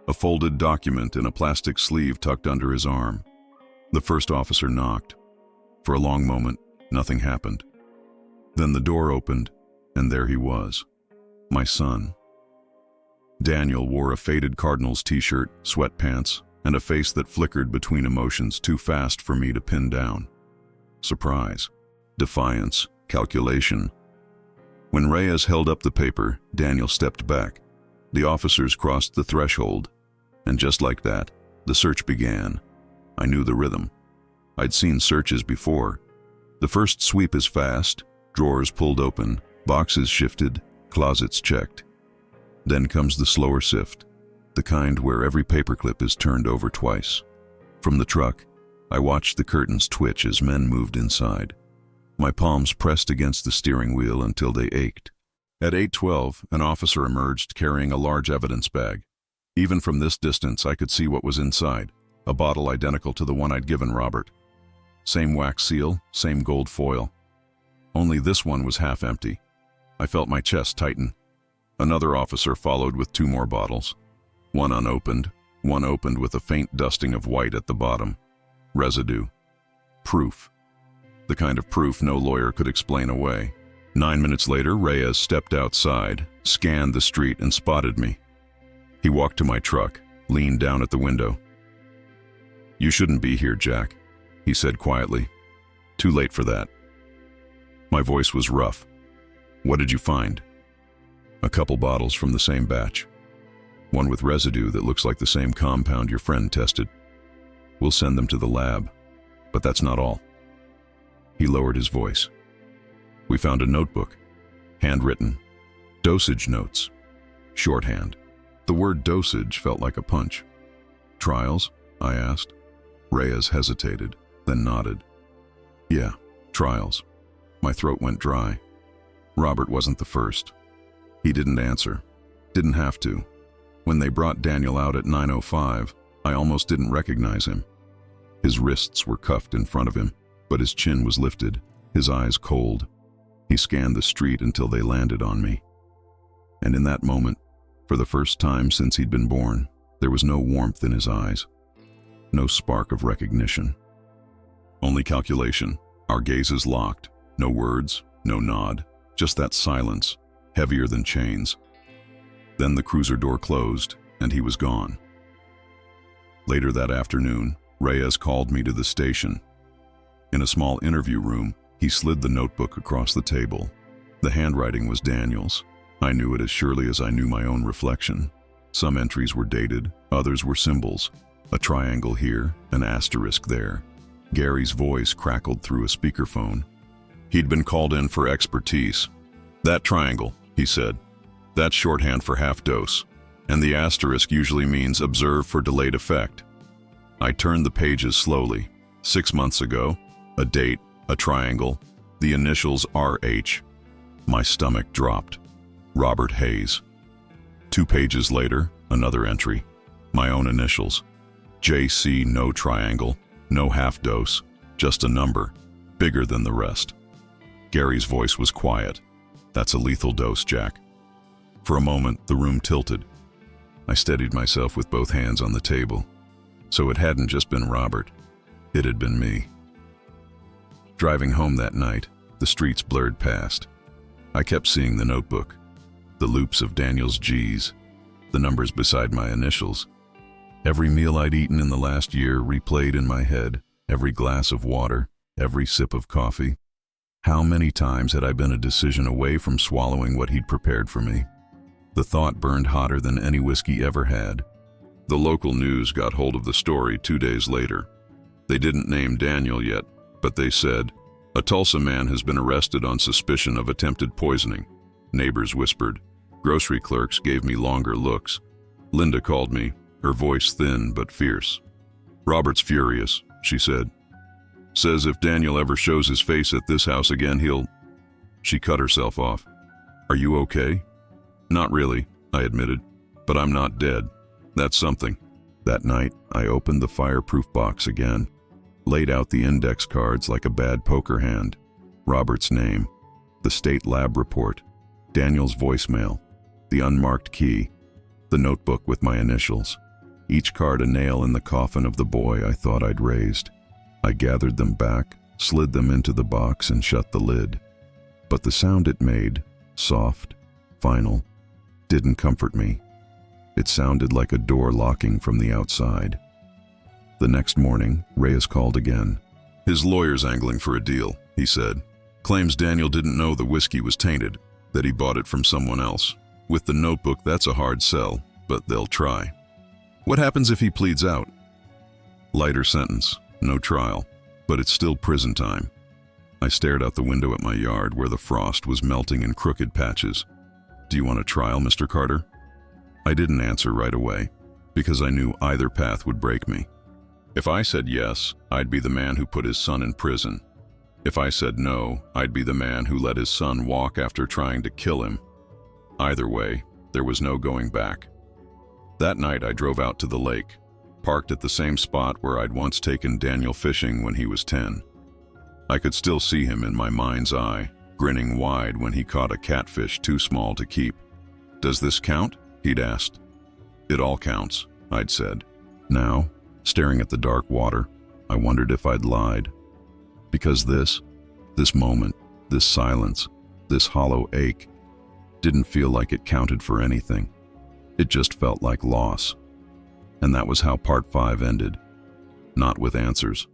a folded document in a plastic sleeve tucked under his arm. The first officer knocked. For a long moment, nothing happened. Then the door opened, and there he was, my son. Daniel wore a faded Cardinals t-shirt, sweatpants, and a face that flickered between emotions too fast for me to pin down. Surprise, defiance, calculation. When Reyes held up the paper, Daniel stepped back. The officers crossed the threshold, and just like that, the search began. I knew the rhythm. I'd seen searches before. The first sweep is fast, drawers pulled open, boxes shifted, closets checked. Then comes the slower sift, the kind where every paperclip is turned over twice. From the truck, I watched the curtains twitch as men moved inside. My palms pressed against the steering wheel until they ached. At 8:12, an officer emerged carrying a large evidence bag. Even from this distance, I could see what was inside, a bottle identical to the one I'd given Robert. Same wax seal, same gold foil. Only this one was half empty. I felt my chest tighten. Another officer followed with 2 more bottles. One unopened, one opened with a faint dusting of white at the bottom. Residue. Proof. The kind of proof no lawyer could explain away. 9 minutes later, Reyes stepped outside, scanned the street, and spotted me. He walked to my truck, leaned down at the window. "You shouldn't be here, Jack," he said quietly. "Too late for that." My voice was rough. "What did you find?" "A couple bottles from the same batch. One with residue that looks like the same compound your friend tested. We'll send them to the lab, but that's not all." He lowered his voice. "We found a notebook, handwritten, dosage notes, shorthand." The word dosage felt like a punch. "Trials?" I asked. Reyes hesitated, then nodded. "Yeah, trials." My throat went dry. Robert wasn't the first. He didn't answer. Didn't have to. When they brought Daniel out at 9:05, I almost didn't recognize him. His wrists were cuffed in front of him, but his chin was lifted, his eyes cold. He scanned the street until they landed on me. And in that moment, for the first time since he'd been born, there was no warmth in his eyes. No spark of recognition. Only calculation, our gazes locked. No words, no nod, just that silence, heavier than chains. Then the cruiser door closed, and he was gone. Later that afternoon, Reyes called me to the station. In a small interview room, he slid the notebook across the table. The handwriting was Daniel's. I knew it as surely as I knew my own reflection. Some entries were dated, others were symbols. A triangle here, an asterisk there. Gary's voice crackled through a speakerphone. He'd been called in for expertise. "That triangle," he said. "That's shorthand for half dose. And the asterisk usually means observe for delayed effect." I turned the pages slowly. 6 months ago, a date, a triangle, the initials RH. My stomach dropped. Robert Hayes. 2 pages later, another entry. My own initials. JC, no triangle, no half dose, just a number, bigger than the rest. Gary's voice was quiet. "That's a lethal dose, Jack." For a moment, the room tilted. I steadied myself with both hands on the table. So it hadn't just been Robert. It had been me. Driving home that night, the streets blurred past. I kept seeing the notebook, the loops of Daniel's G's, the numbers beside my initials. Every meal I'd eaten in the last year replayed in my head, every glass of water, every sip of coffee. How many times had I been a decision away from swallowing what he'd prepared for me? The thought burned hotter than any whiskey ever had. The local news got hold of the story 2 days later. They didn't name Daniel yet, but they said, "A Tulsa man has been arrested on suspicion of attempted poisoning." Neighbors whispered. Grocery clerks gave me longer looks. Linda called me, her voice thin but fierce. "Robert's furious," she said. "Says if Daniel ever shows his face at this house again, he'll..." She cut herself off. "Are you okay?" "Not really," I admitted, "but I'm not dead. That's something." That night, I opened the fireproof box again, laid out the index cards like a bad poker hand. Robert's name, the state lab report, Daniel's voicemail, the unmarked key, the notebook with my initials, each card a nail in the coffin of the boy I thought I'd raised. I gathered them back, slid them into the box, and shut the lid. But the sound it made, soft, final, didn't comfort me. It sounded like a door locking from the outside. The next morning, Reyes called again. "His lawyer's angling for a deal," he said. "Claims Daniel didn't know the whiskey was tainted, that he bought it from someone else. With the notebook, that's a hard sell, but they'll try." "What happens if he pleads out?" "Lighter sentence, no trial, but it's still prison time." I stared out the window at my yard where the frost was melting in crooked patches. "Do you want a trial, Mr. Carter?" I didn't answer right away, because I knew either path would break me. If I said yes, I'd be the man who put his son in prison. If I said no, I'd be the man who let his son walk after trying to kill him. Either way, there was no going back. That night I drove out to the lake, parked at the same spot where I'd once taken Daniel fishing when he was 10. I could still see him in my mind's eye, grinning wide when he caught a catfish too small to keep. "Does this count?" he'd asked. "It all counts," I'd said. Now, staring at the dark water, I wondered if I'd lied. Because this moment, this silence, this hollow ache, didn't feel like it counted for anything. It just felt like loss. And that was how Part 5 ended. Not with answers,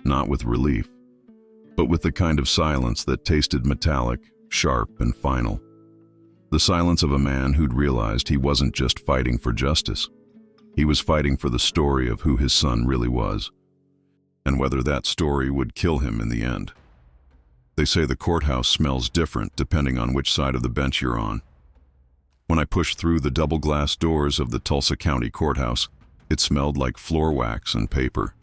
not with relief, but with the kind of silence that tasted metallic, sharp, and final. The silence of a man who'd realized he wasn't just fighting for justice. He was fighting for the story of who his son really was, and whether that story would kill him in the end. They say the courthouse smells different depending on which side of the bench you're on. When I pushed through the double glass doors of the Tulsa County Courthouse, it smelled like floor wax and paper.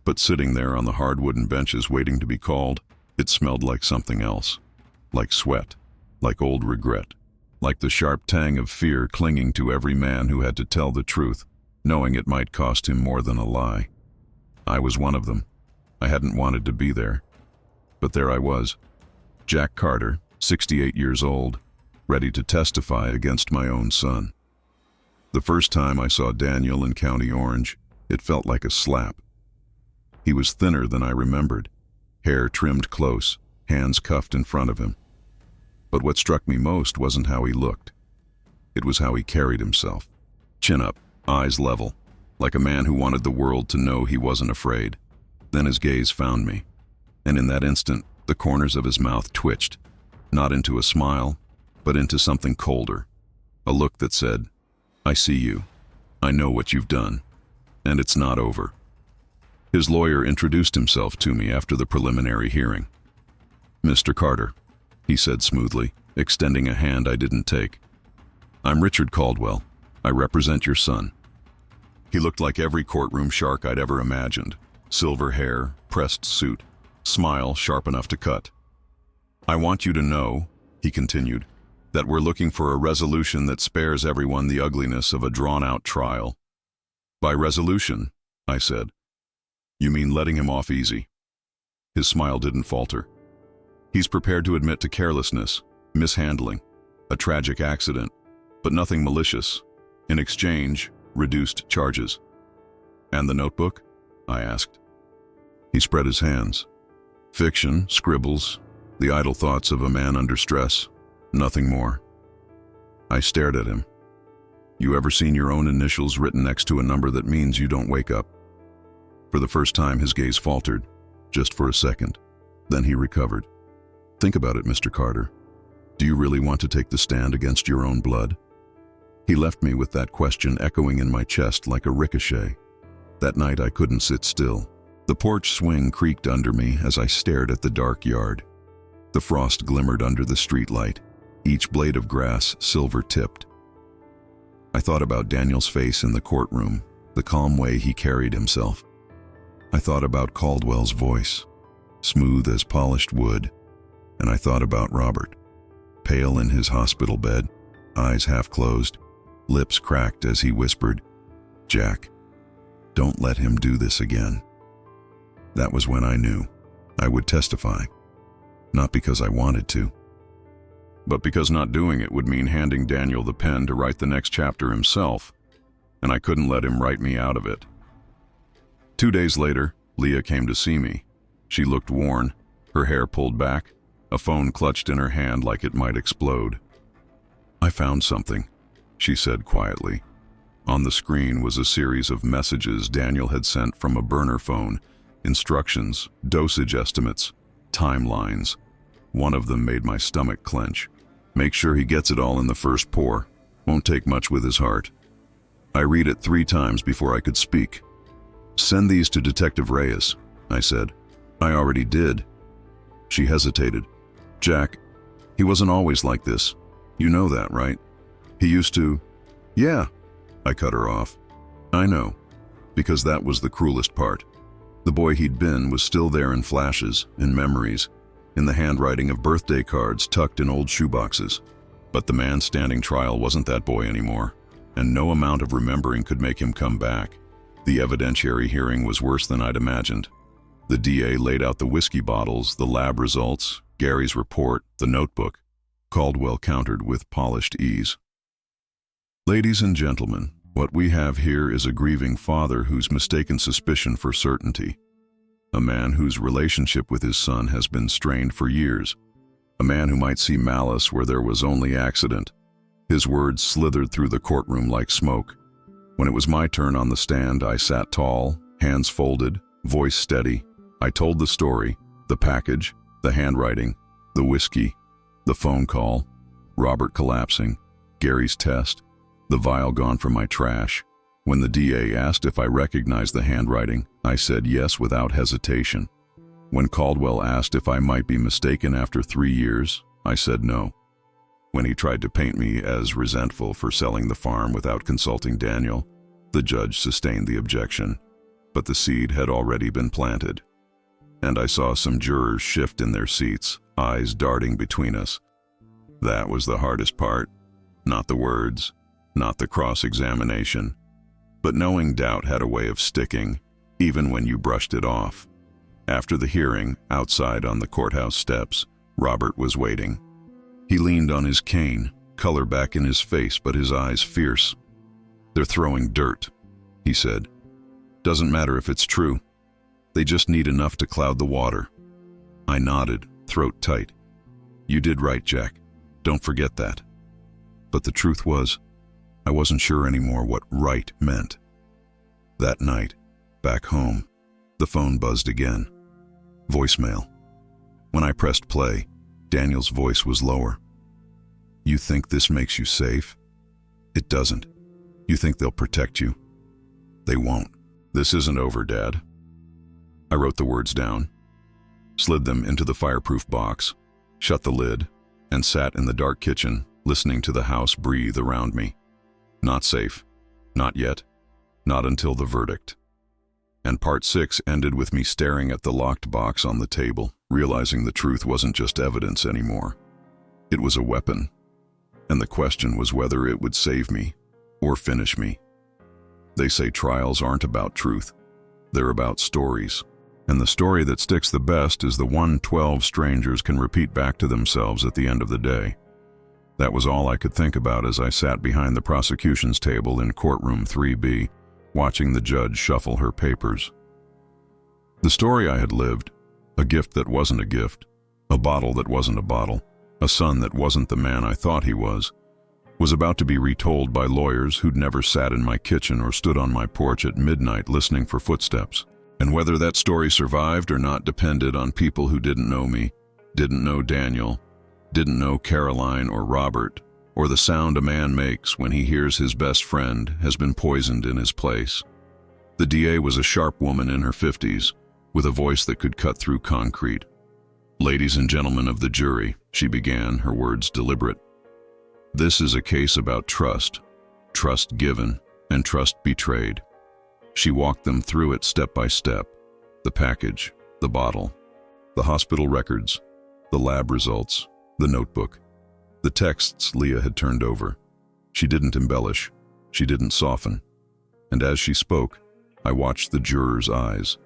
But sitting there on the hard wooden benches waiting to be called, it smelled like something else. Like sweat, like old regret, like the sharp tang of fear clinging to every man who had to tell the truth, knowing it might cost him more than a lie. I was one of them. I hadn't wanted to be there. But there I was, Jack Carter, 68 years old, ready to testify against my own son. The first time I saw Daniel in County Orange, it felt like a slap. He was thinner than I remembered, hair trimmed close, hands cuffed in front of him. But what struck me most wasn't how he looked. It was how he carried himself. Chin up, eyes level, like a man who wanted the world to know he wasn't afraid. Then his gaze found me, and in that instant, the corners of his mouth twitched, not into a smile, but into something colder. A look that said, "I see you. I know what you've done. And it's not over. His lawyer introduced himself to me after the preliminary hearing. "Mr. Carter," he said smoothly, extending a hand I didn't take. "I'm Richard Caldwell. I represent your son." He looked like every courtroom shark I'd ever imagined. Silver hair, pressed suit, smile sharp enough to cut. "I want you to know," he continued, "that we're looking for a resolution that spares everyone the ugliness of a drawn-out trial." "By resolution," I said, "you mean letting him off easy?" His smile didn't falter. "He's prepared to admit to carelessness, mishandling, a tragic accident, but nothing malicious. In exchange, reduced charges." "And the notebook?" I asked. He spread his hands. "Fiction, scribbles, the idle thoughts of a man under stress, nothing more." I stared at him. "You ever seen your own initials written next to a number that means you don't wake up?" For the first time, his gaze faltered, just for a second. Then he recovered. "Think about it, Mr. Carter. Do you really want to take the stand against your own blood?" He left me with that question echoing in my chest like a ricochet. That night I couldn't sit still. The porch swing creaked under me as I stared at the dark yard. The frost glimmered under the streetlight, each blade of grass silver-tipped. I thought about Daniel's face in the courtroom, the calm way he carried himself. I thought about Caldwell's voice, smooth as polished wood, and I thought about Robert, pale in his hospital bed, eyes half closed, lips cracked as he whispered, "Jack, don't let him do this again." That was when I knew I would testify, not because I wanted to, but because not doing it would mean handing Daniel the pen to write the next chapter himself, and I couldn't let him write me out of it. 2 days later, Leah came to see me. She looked worn, her hair pulled back, a phone clutched in her hand like it might explode. "I found something," she said quietly. On the screen was a series of messages Daniel had sent from a burner phone, instructions, dosage estimates, timelines. One of them made my stomach clench. "Make sure he gets it all in the first pour. Won't take much with his heart." I read it 3 times before I could speak. "Send these to Detective Reyes," I said. "I already did." She hesitated. "Jack, he wasn't always like this. You know that, right? He used to—" "Yeah," I cut her off. "I know, because that was the cruelest part. The boy he'd been was still there in flashes, in memories, in the handwriting of birthday cards tucked in old shoeboxes. But the man standing trial wasn't that boy anymore, and no amount of remembering could make him come back. The evidentiary hearing was worse than I'd imagined. The DA laid out the whiskey bottles, the lab results, Gary's report, the notebook. Caldwell countered with polished ease. "Ladies and gentlemen, what we have here is a grieving father who's mistaken suspicion for certainty. A man whose relationship with his son has been strained for years. A man who might see malice where there was only accident." His words slithered through the courtroom like smoke. When it was my turn on the stand, I sat tall, hands folded, voice steady. I told the story, the package, the handwriting, the whiskey, the phone call, Robert collapsing, Gary's test, the vial gone from my trash. When the DA asked if I recognized the handwriting, I said yes without hesitation. When Caldwell asked if I might be mistaken after 3 years, I said no. When he tried to paint me as resentful for selling the farm without consulting Daniel, the judge sustained the objection, but the seed had already been planted. And I saw some jurors shift in their seats, eyes darting between us. That was the hardest part. Not the words, not the cross-examination, but knowing doubt had a way of sticking, even when you brushed it off. After the hearing, outside on the courthouse steps, Robert was waiting. He leaned on his cane, color back in his face, but his eyes fierce. "They're throwing dirt," he said. "Doesn't matter if it's true. They just need enough to cloud the water." I nodded, throat tight. "You did right, Jack. Don't forget that." But the truth was, I wasn't sure anymore what right meant. That night, back home, the phone buzzed again. Voicemail. When I pressed play, Daniel's voice was lower. "You think this makes you safe? It doesn't. You think they'll protect you? They won't." "This isn't over, Dad." I wrote the words down, slid them into the fireproof box, shut the lid, and sat in the dark kitchen, listening to the house breathe around me. Not safe. Not yet. Not until the verdict. And part 6 ended with me staring at the locked box on the table, realizing the truth wasn't just evidence anymore. It was a weapon. And the question was whether it would save me or finish me. They say trials aren't about truth. They're about stories. And the story that sticks the best is the one 12 strangers can repeat back to themselves at the end of the day. That was all I could think about as I sat behind the prosecution's table in courtroom 3B, watching the judge shuffle her papers. The story I had lived, a gift that wasn't a gift, a bottle that wasn't a bottle, a son that wasn't the man I thought he was about to be retold by lawyers who'd never sat in my kitchen or stood on my porch at midnight listening for footsteps. And whether that story survived or not depended on people who didn't know me, didn't know Daniel, didn't know Caroline or Robert, or the sound a man makes when he hears his best friend has been poisoned in his place. The DA was a sharp woman in her 50s, with a voice that could cut through concrete. "Ladies and gentlemen of the jury," she began, her words deliberate. "This is a case about trust given, and trust betrayed." She walked them through it step by step. The package, the bottle, the hospital records, the lab results, the notebook, the texts Leah had turned over. She didn't embellish. She didn't soften. And as she spoke, I watched the jurors' eyes.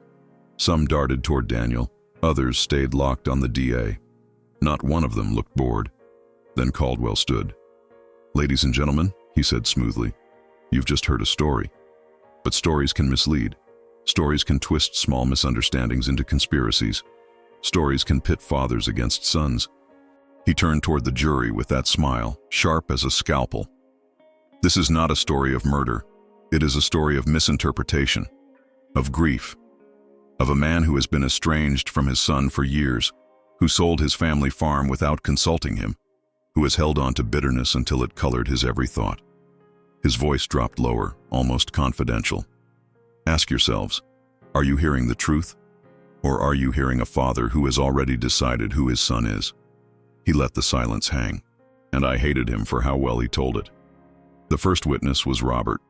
Some darted toward Daniel. Others stayed locked on the DA. Not one of them looked bored. Then Caldwell stood. "Ladies and gentlemen," he said smoothly, "you've just heard a story. But stories can mislead. Stories can twist small misunderstandings into conspiracies. Stories can pit fathers against sons." He turned toward the jury with that smile, sharp as a scalpel. "This is not a story of murder. It is a story of misinterpretation, of grief, of a man who has been estranged from his son for years, who sold his family farm without consulting him, who has held on to bitterness until it colored his every thought." His voice dropped lower, almost confidential. "Ask yourselves, are you hearing the truth? Or are you hearing a father who has already decided who his son is?" He let the silence hang, and I hated him for how well he told it. The first witness was Robert.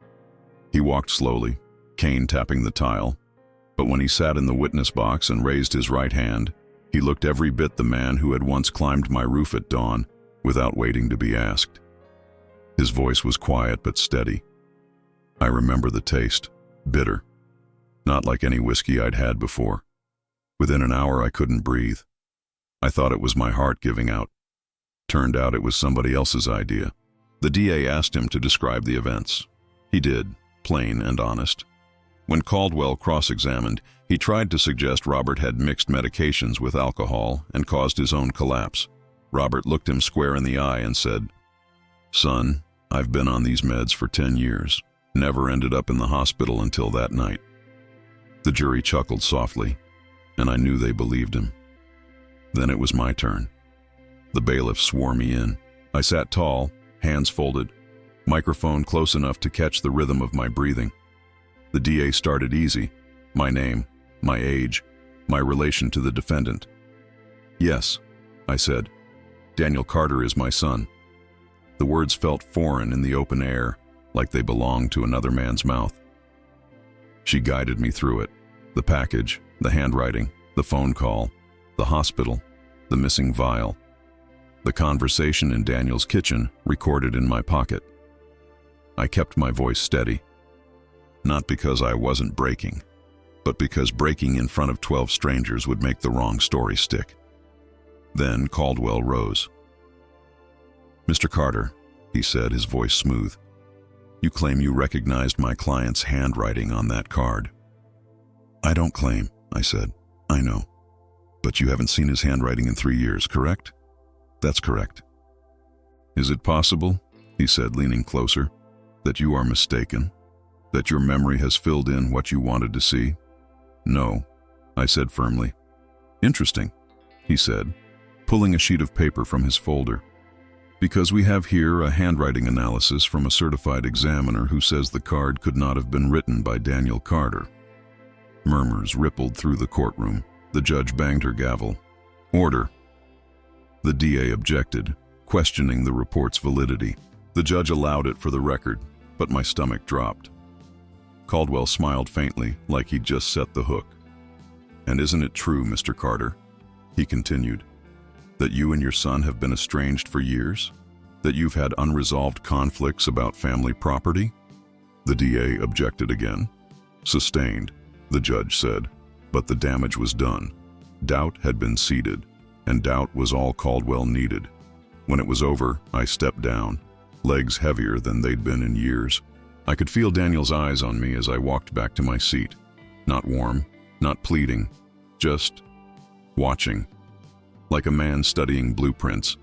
He walked slowly, cane tapping the tile, but when he sat in the witness box and raised his right hand, he looked every bit the man who had once climbed my roof at dawn without waiting to be asked. His voice was quiet but steady. I remember the taste, bitter, not like any whiskey I'd had before. Within an hour I couldn't breathe. I thought it was my heart giving out. Turned out it was somebody else's idea. The DA asked him to describe the events. He did, plain and honest. When Caldwell cross-examined, he tried to suggest Robert had mixed medications with alcohol and caused his own collapse. Robert looked him square in the eye and said, "Son, I've been on these meds for 10 years. Never ended up in the hospital until that night." The jury chuckled softly, and I knew they believed him. Then it was my turn. The bailiff swore me in. I sat tall, hands folded, microphone close enough to catch the rhythm of my breathing. The DA started easy. My name, my age, my relation to the defendant. "Yes," I said. "Daniel Carter is my son." The words felt foreign in the open air, like they belonged to another man's mouth. She guided me through it. The package, the handwriting, the phone call, the hospital, the missing vial. The conversation in Daniel's kitchen recorded in my pocket. I kept my voice steady. Not because I wasn't breaking, but because breaking in front of 12 strangers would make the wrong story stick. Then Caldwell rose. "Mr. Carter," he said, his voice smooth, "you claim you recognized my client's handwriting on that card." "I don't claim," I said. "I know. But you haven't seen his handwriting in 3 years, correct?" "That's correct." "Is it possible," he said, leaning closer, "that you are mistaken? That your memory has filled in what you wanted to see?" "No," I said firmly. "Interesting," he said, pulling a sheet of paper from his folder. "Because we have here a handwriting analysis from a certified examiner who says the card could not have been written by Daniel Carter." Murmurs rippled through the courtroom. The judge banged her gavel. "Order." The DA objected, questioning the report's validity. The judge allowed it for the record, but my stomach dropped. Caldwell smiled faintly, like he'd just set the hook. "And isn't it true, Mr. Carter," he continued, "that you and your son have been estranged for years? That you've had unresolved conflicts about family property?" The DA objected again. "Sustained," the judge said, "but the damage was done. Doubt had been seeded, and doubt was all Caldwell needed. When it was over, I stepped down, legs heavier than they'd been in years. I could feel Daniel's eyes on me as I walked back to my seat. Not warm, not pleading, just watching, like a man studying blueprints.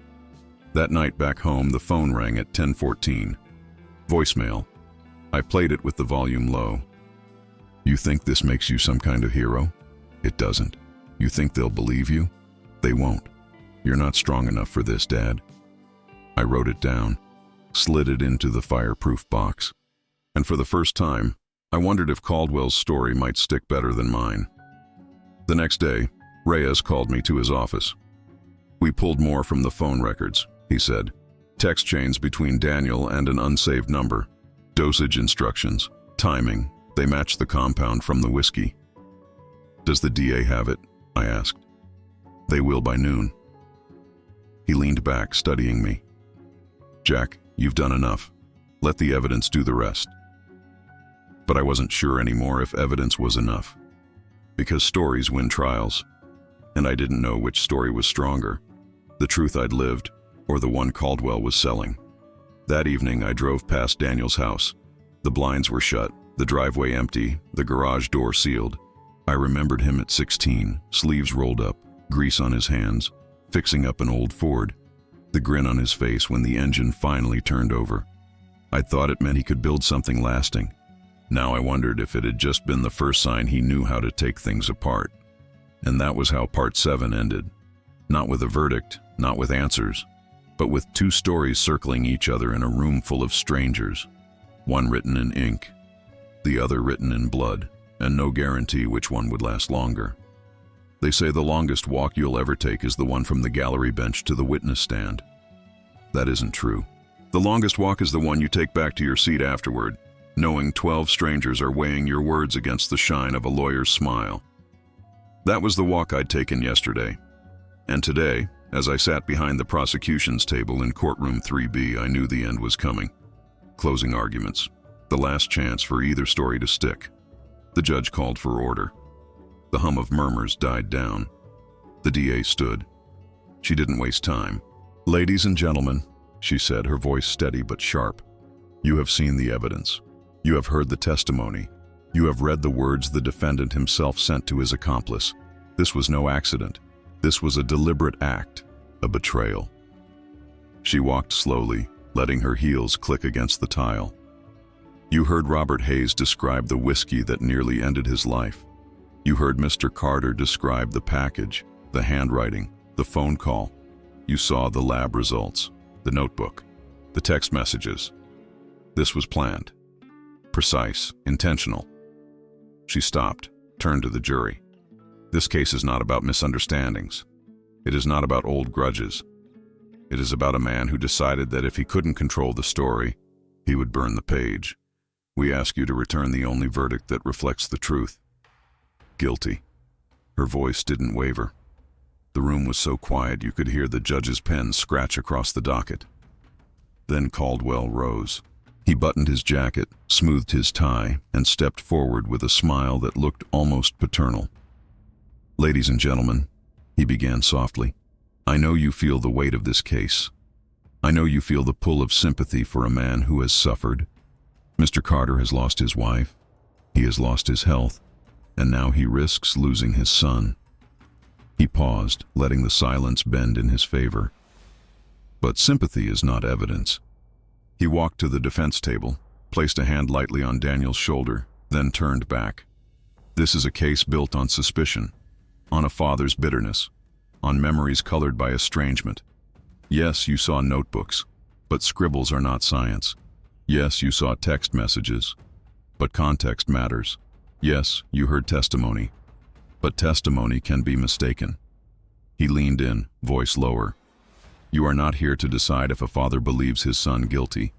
That night back home, the phone rang at 10:14. Voicemail. I played it with the volume low. "You think this makes you some kind of hero? It doesn't. You think they'll believe you? They won't. You're not strong enough for this, Dad." I wrote it down, slid it into the fireproof box. And for the first time, I wondered if Caldwell's story might stick better than mine. The next day, Reyes called me to his office. "We pulled more from the phone records," he said. "Text chains between Daniel and an unsaved number. Dosage instructions, timing, they match the compound from the whiskey." "Does the DA have it?" I asked. "They will by noon." He leaned back, studying me. "Jack, you've done enough. Let the evidence do the rest." But I wasn't sure anymore if evidence was enough. Because stories win trials, and I didn't know which story was stronger, the truth I'd lived or the one Caldwell was selling. That evening, I drove past Daniel's house. The blinds were shut, the driveway empty, the garage door sealed. I remembered him at 16, sleeves rolled up, grease on his hands, fixing up an old Ford, the grin on his face when the engine finally turned over. I thought it meant he could build something lasting. Now I wondered if it had just been the first sign he knew how to take things apart. And that was how Part 7 ended. Not with a verdict, not with answers, but with two stories circling each other in a room full of strangers. One written in ink, the other written in blood, and no guarantee which one would last longer. They say the longest walk you'll ever take is the one from the gallery bench to the witness stand. That isn't true. The longest walk is the one you take back to your seat afterward, knowing 12 strangers are weighing your words against the shine of a lawyer's smile. That was the walk I'd taken yesterday. And today, as I sat behind the prosecution's table in courtroom 3B, I knew the end was coming. Closing arguments. The last chance for either story to stick. The judge called for order. The hum of murmurs died down. The DA stood. She didn't waste time. "Ladies and gentlemen," she said, her voice steady but sharp, "you have seen the evidence. You have heard the testimony. You have read the words the defendant himself sent to his accomplice. This was no accident. This was a deliberate act, a betrayal." She walked slowly, letting her heels click against the tile. "You heard Robert Hayes describe the whiskey that nearly ended his life. You heard Mr. Carter describe the package, the handwriting, the phone call. You saw the lab results, the notebook, the text messages. This was planned. Precise, intentional." She stopped, turned to the jury. "This case is not about misunderstandings. It is not about old grudges. It is about a man who decided that if he couldn't control the story, he would burn the page. We ask you to return the only verdict that reflects the truth. Guilty." Her voice didn't waver. The room was so quiet you could hear the judge's pen scratch across the docket. Then Caldwell rose. He buttoned his jacket, smoothed his tie, and stepped forward with a smile that looked almost paternal. "Ladies and gentlemen," he began softly, "I know you feel the weight of this case. I know you feel the pull of sympathy for a man who has suffered. Mr. Carter has lost his wife, he has lost his health, and now he risks losing his son." He paused, letting the silence bend in his favor. "But sympathy is not evidence." He walked to the defense table, placed a hand lightly on Daniel's shoulder, then turned back. "This is a case built on suspicion, on a father's bitterness, on memories colored by estrangement. Yes, you saw notebooks, but scribbles are not science. Yes, you saw text messages, but context matters. Yes, you heard testimony, but testimony can be mistaken. He leaned in, voice lower. You are not here to decide if a father believes his son guilty.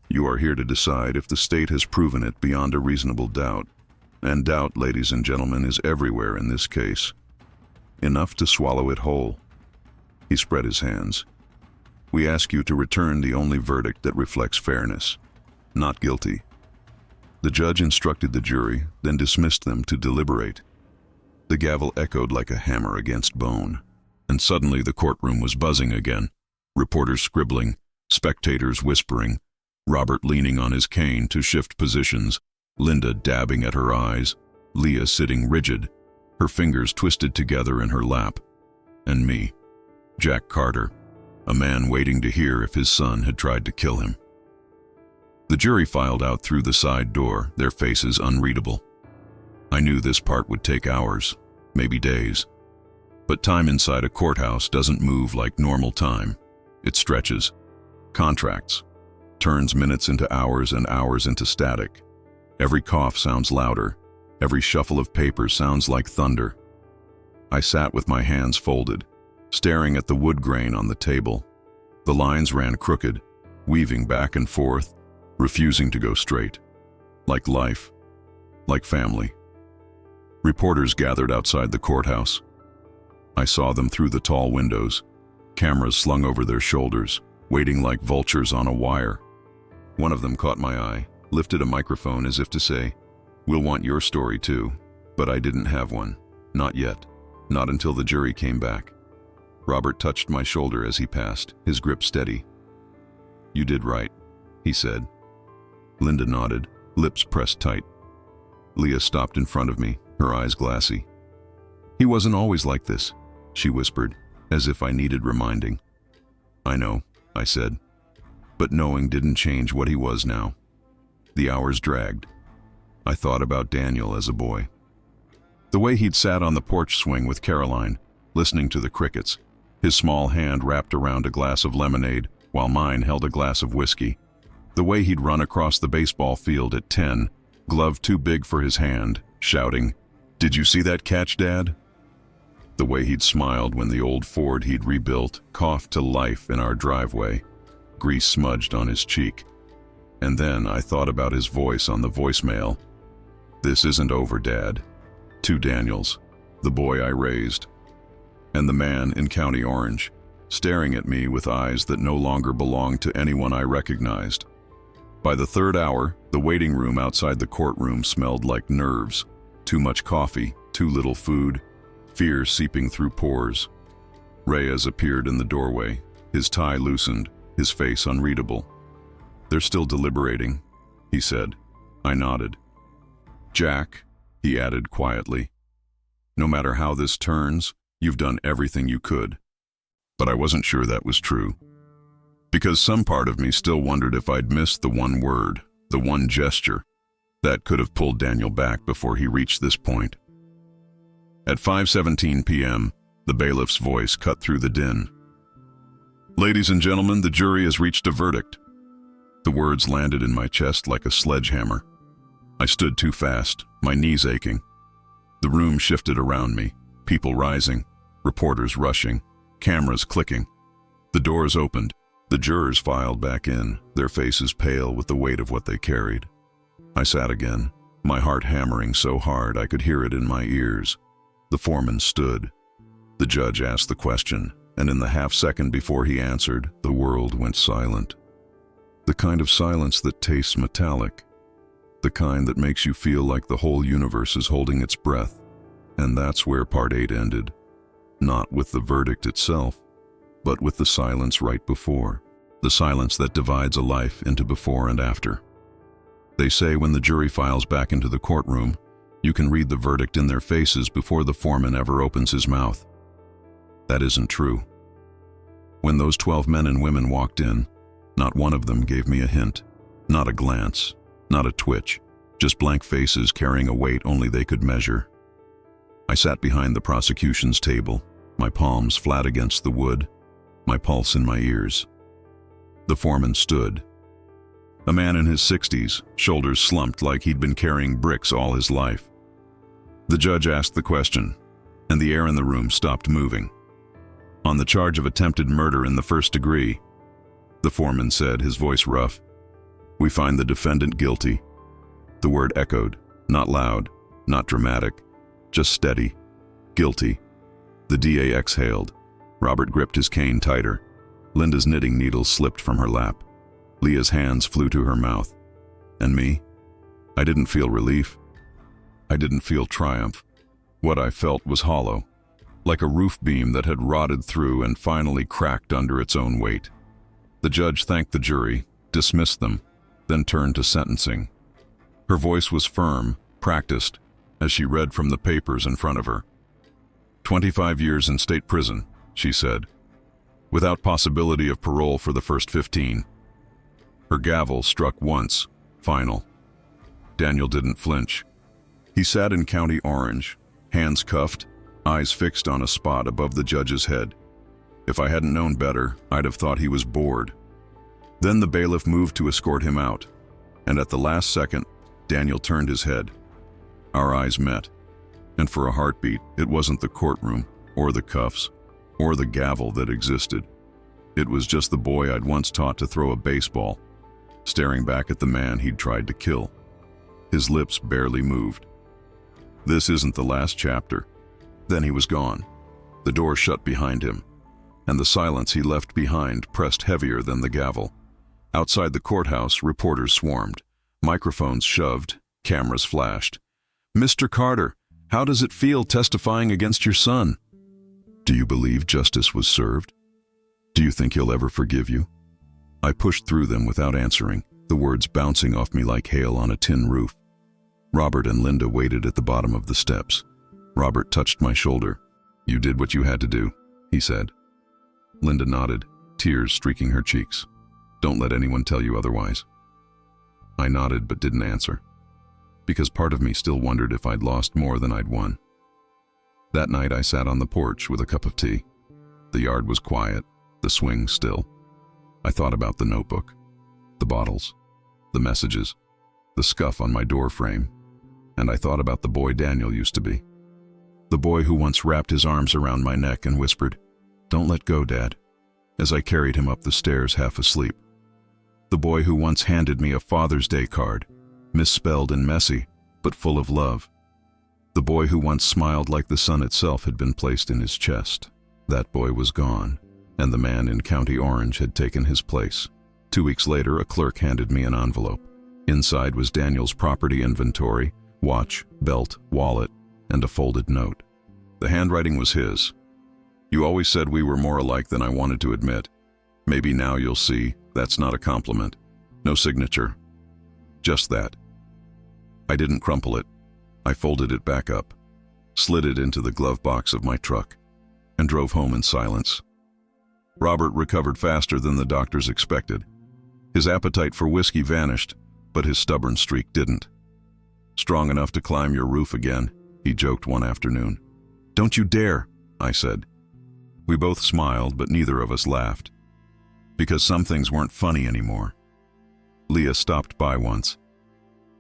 You are here to decide if the state has proven it beyond a reasonable doubt. And doubt, ladies and gentlemen, is everywhere in this case. Enough to swallow it whole. He spread his hands. We ask you to return the only verdict that reflects fairness. Not guilty. The judge instructed the jury, then dismissed them to deliberate. The gavel echoed like a hammer against bone, and suddenly the courtroom was buzzing again. Reporters scribbling, spectators whispering, Robert leaning on his cane to shift positions, Linda dabbing at her eyes, Leah sitting rigid, her fingers twisted together in her lap, and me, Jack Carter, a man waiting to hear if his son had tried to kill him. The jury filed out through the side door, their faces unreadable. I knew this part would take hours, maybe days. But time inside a courthouse doesn't move like normal time. It stretches, contracts, turns minutes into hours and hours into static. Every cough sounds louder. Every shuffle of paper sounds like thunder. I sat with my hands folded, staring at the wood grain on the table. The lines ran crooked, weaving back and forth, refusing to go straight. Like life, like family. Reporters gathered outside the courthouse. I saw them through the tall windows, cameras slung over their shoulders, waiting like vultures on a wire. One of them caught my eye, lifted a microphone as if to say, "We'll want your story too." But I didn't have one. Not yet. Not until the jury came back. Robert touched my shoulder as he passed, his grip steady. "You did right," he said. Linda nodded, lips pressed tight. Leah stopped in front of me, her eyes glassy. "He wasn't always like this," she whispered, as if I needed reminding. "I know," I said. But knowing didn't change what he was now. The hours dragged. I thought about Daniel as a boy. The way he'd sat on the porch swing with Caroline, listening to the crickets, his small hand wrapped around a glass of lemonade while mine held a glass of whiskey. The way he'd run across the baseball field at 10, glove too big for his hand, shouting, "Did you see that catch, Dad?" The way he'd smiled when the old Ford he'd rebuilt coughed to life in our driveway, grease smudged on his cheek. And then I thought about his voice on the voicemail. "This isn't over, Dad." To Daniels, the boy I raised. And the man in County Orange, staring at me with eyes that no longer belonged to anyone I recognized. By the third hour, the waiting room outside the courtroom smelled like nerves. Too much coffee, too little food, fear seeping through pores. Reyes appeared in the doorway, his tie loosened, his face unreadable. "They're still deliberating," he said. I nodded. "Jack," he added quietly, "no matter how this turns, you've done everything you could." But I wasn't sure that was true. Because some part of me still wondered if I'd missed the one word, the one gesture, that could have pulled Daniel back before he reached this point. At 5:17 p.m., the bailiff's voice cut through the din. "Ladies and gentlemen, the jury has reached a verdict." The words landed in my chest like a sledgehammer. I stood too fast, my knees aching. The room shifted around me, people rising, reporters rushing, cameras clicking. The doors opened. The jurors filed back in, their faces pale with the weight of what they carried. I sat again, my heart hammering so hard I could hear it in my ears. The foreman stood. The judge asked the question, and in the half-second before he answered, the world went silent. The kind of silence that tastes metallic. The kind that makes you feel like the whole universe is holding its breath. And that's where Part 8 ended. Not with the verdict itself, but with the silence right before. The silence that divides a life into before and after. They say when the jury files back into the courtroom, you can read the verdict in their faces before the foreman ever opens his mouth. That isn't true. When those 12 men and women walked in, not one of them gave me a hint, not a glance, not a twitch, just blank faces carrying a weight only they could measure. I sat behind the prosecution's table, my palms flat against the wood, my pulse in my ears. The foreman stood. A man in his 60s, shoulders slumped like he'd been carrying bricks all his life, The judge asked the question, and the air in the room stopped moving. "On the charge of attempted murder in the first degree," the foreman said, his voice rough, "we find the defendant guilty." The word echoed, not loud, not dramatic, just steady. Guilty. The DA exhaled. Robert gripped his cane tighter. Linda's knitting needles slipped from her lap. Leah's hands flew to her mouth. And me? I didn't feel relief. I didn't feel triumph. What I felt was hollow, like a roof beam that had rotted through and finally cracked under its own weight. The judge thanked the jury, dismissed them, then turned to sentencing. Her voice was firm, practiced, as she read from the papers in front of her. 25 years in state prison, she said, without possibility of parole for the first 15. Her gavel struck once, final. Daniel didn't flinch. He sat in County Orange, hands cuffed, eyes fixed on a spot above the judge's head. If I hadn't known better, I'd have thought he was bored. Then the bailiff moved to escort him out, and at the last second, Daniel turned his head. Our eyes met, and for a heartbeat, it wasn't the courtroom, or the cuffs, or the gavel that existed. It was just the boy I'd once taught to throw a baseball, staring back at the man he'd tried to kill. His lips barely moved. This isn't the last chapter. Then he was gone. The door shut behind him, and the silence he left behind pressed heavier than the gavel. Outside the courthouse, reporters swarmed. Microphones shoved, cameras flashed. "Mr. Carter, how does it feel testifying against your son? Do you believe justice was served? Do you think he'll ever forgive you?" I pushed through them without answering, the words bouncing off me like hail on a tin roof. Robert and Linda waited at the bottom of the steps. Robert touched my shoulder. "You did what you had to do," he said. Linda nodded, tears streaking her cheeks. "Don't let anyone tell you otherwise." I nodded but didn't answer, because part of me still wondered if I'd lost more than I'd won. That night I sat on the porch with a cup of tea. The yard was quiet, the swing still. I thought about the notebook, the bottles, the messages, the scuff on my door frame, and I thought about the boy Daniel used to be. The boy who once wrapped his arms around my neck and whispered, "Don't let go, Dad," as I carried him up the stairs half asleep. The boy who once handed me a Father's Day card, misspelled and messy, but full of love. The boy who once smiled like the sun itself had been placed in his chest. That boy was gone, and the man in County Orange had taken his place. 2 weeks later, a clerk handed me an envelope. Inside was Daniel's property inventory, watch, belt, wallet, and a folded note. The handwriting was his. "You always said we were more alike than I wanted to admit. Maybe now you'll see that's not a compliment. No signature. Just that." I didn't crumple it. I folded it back up, slid it into the glove box of my truck, and drove home in silence. Robert recovered faster than the doctors expected. His appetite for whiskey vanished, but his stubborn streak didn't. "Strong enough to climb your roof again," he joked one afternoon. "Don't you dare," I said. We both smiled, but neither of us laughed, because some things weren't funny anymore. Leah stopped by once.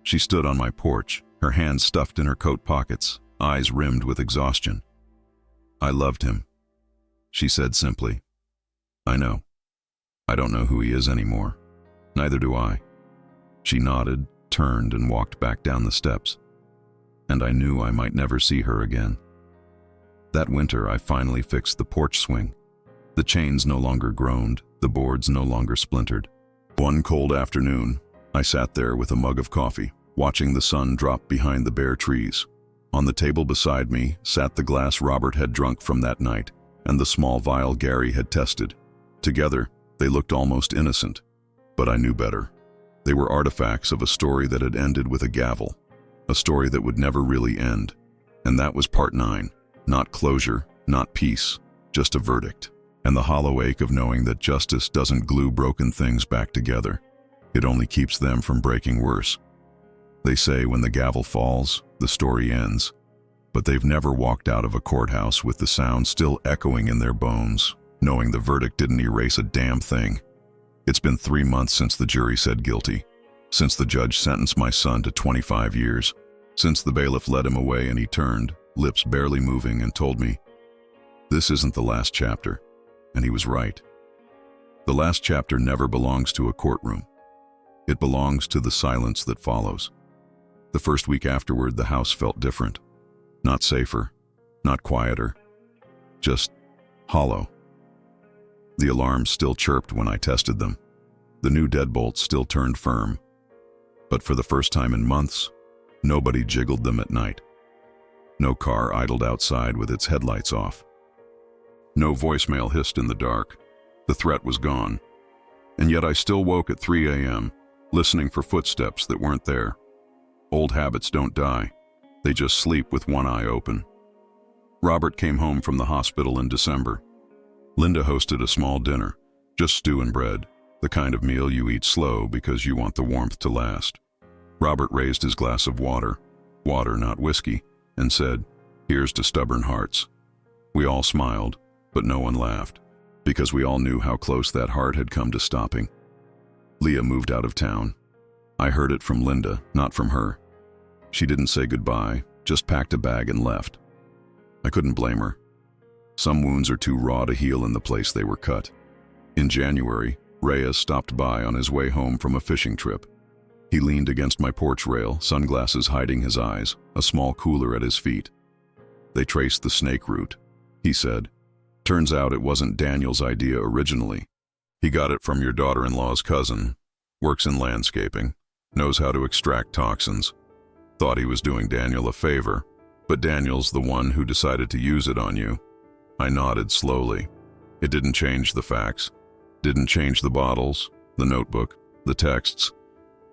She stood on my porch, her hands stuffed in her coat pockets, eyes rimmed with exhaustion. "I loved him," she said simply. "I know. I don't know who he is anymore. Neither do I." She nodded, turned, and walked back down the steps. And I knew I might never see her again. That winter, I finally fixed the porch swing. The chains no longer groaned, the boards no longer splintered. One cold afternoon, I sat there with a mug of coffee, watching the sun drop behind the bare trees. On the table beside me sat the glass Robert had drunk from that night, and the small vial Gary had tested. Together, they looked almost innocent, but I knew better. They were artifacts of a story that had ended with a gavel, a story that would never really end. And that was part 9. Not closure, not peace, just a verdict. And the hollow ache of knowing that justice doesn't glue broken things back together. It only keeps them from breaking worse. They say when the gavel falls, the story ends. But they've never walked out of a courthouse with the sound still echoing in their bones, knowing the verdict didn't erase a damn thing. It's been 3 months since the jury said guilty, since the judge sentenced my son to 25 years. Since the bailiff led him away and he turned, lips barely moving, and told me, "This isn't the last chapter." And he was right. The last chapter never belongs to a courtroom. It belongs to the silence that follows. The first week afterward, the house felt different. Not safer, not quieter, just hollow. The alarms still chirped when I tested them. The new deadbolts still turned firm. But for the first time in months, nobody jiggled them at night. No car idled outside with its headlights off. No voicemail hissed in the dark. The threat was gone. And yet I still woke at 3 a.m., listening for footsteps that weren't there. Old habits don't die. They just sleep with one eye open. Robert came home from the hospital in December. Linda hosted a small dinner, just stew and bread, the kind of meal you eat slow because you want the warmth to last. Robert raised his glass of water, not whiskey, and said, "Here's to stubborn hearts." We all smiled, but no one laughed, because we all knew how close that heart had come to stopping. Leah moved out of town. I heard it from Linda, not from her. She didn't say goodbye, just packed a bag and left. I couldn't blame her. Some wounds are too raw to heal in the place they were cut. In January, Reyes stopped by on his way home from a fishing trip. He leaned against my porch rail, sunglasses hiding his eyes, a small cooler at his feet. "They traced the snake route," he said. "Turns out it wasn't Daniel's idea originally. He got it from your daughter-in-law's cousin. Works in landscaping, knows how to extract toxins. Thought he was doing Daniel a favor, but Daniel's the one who decided to use it on you." I nodded slowly. It didn't change the facts, didn't change the bottles, the notebook, the texts,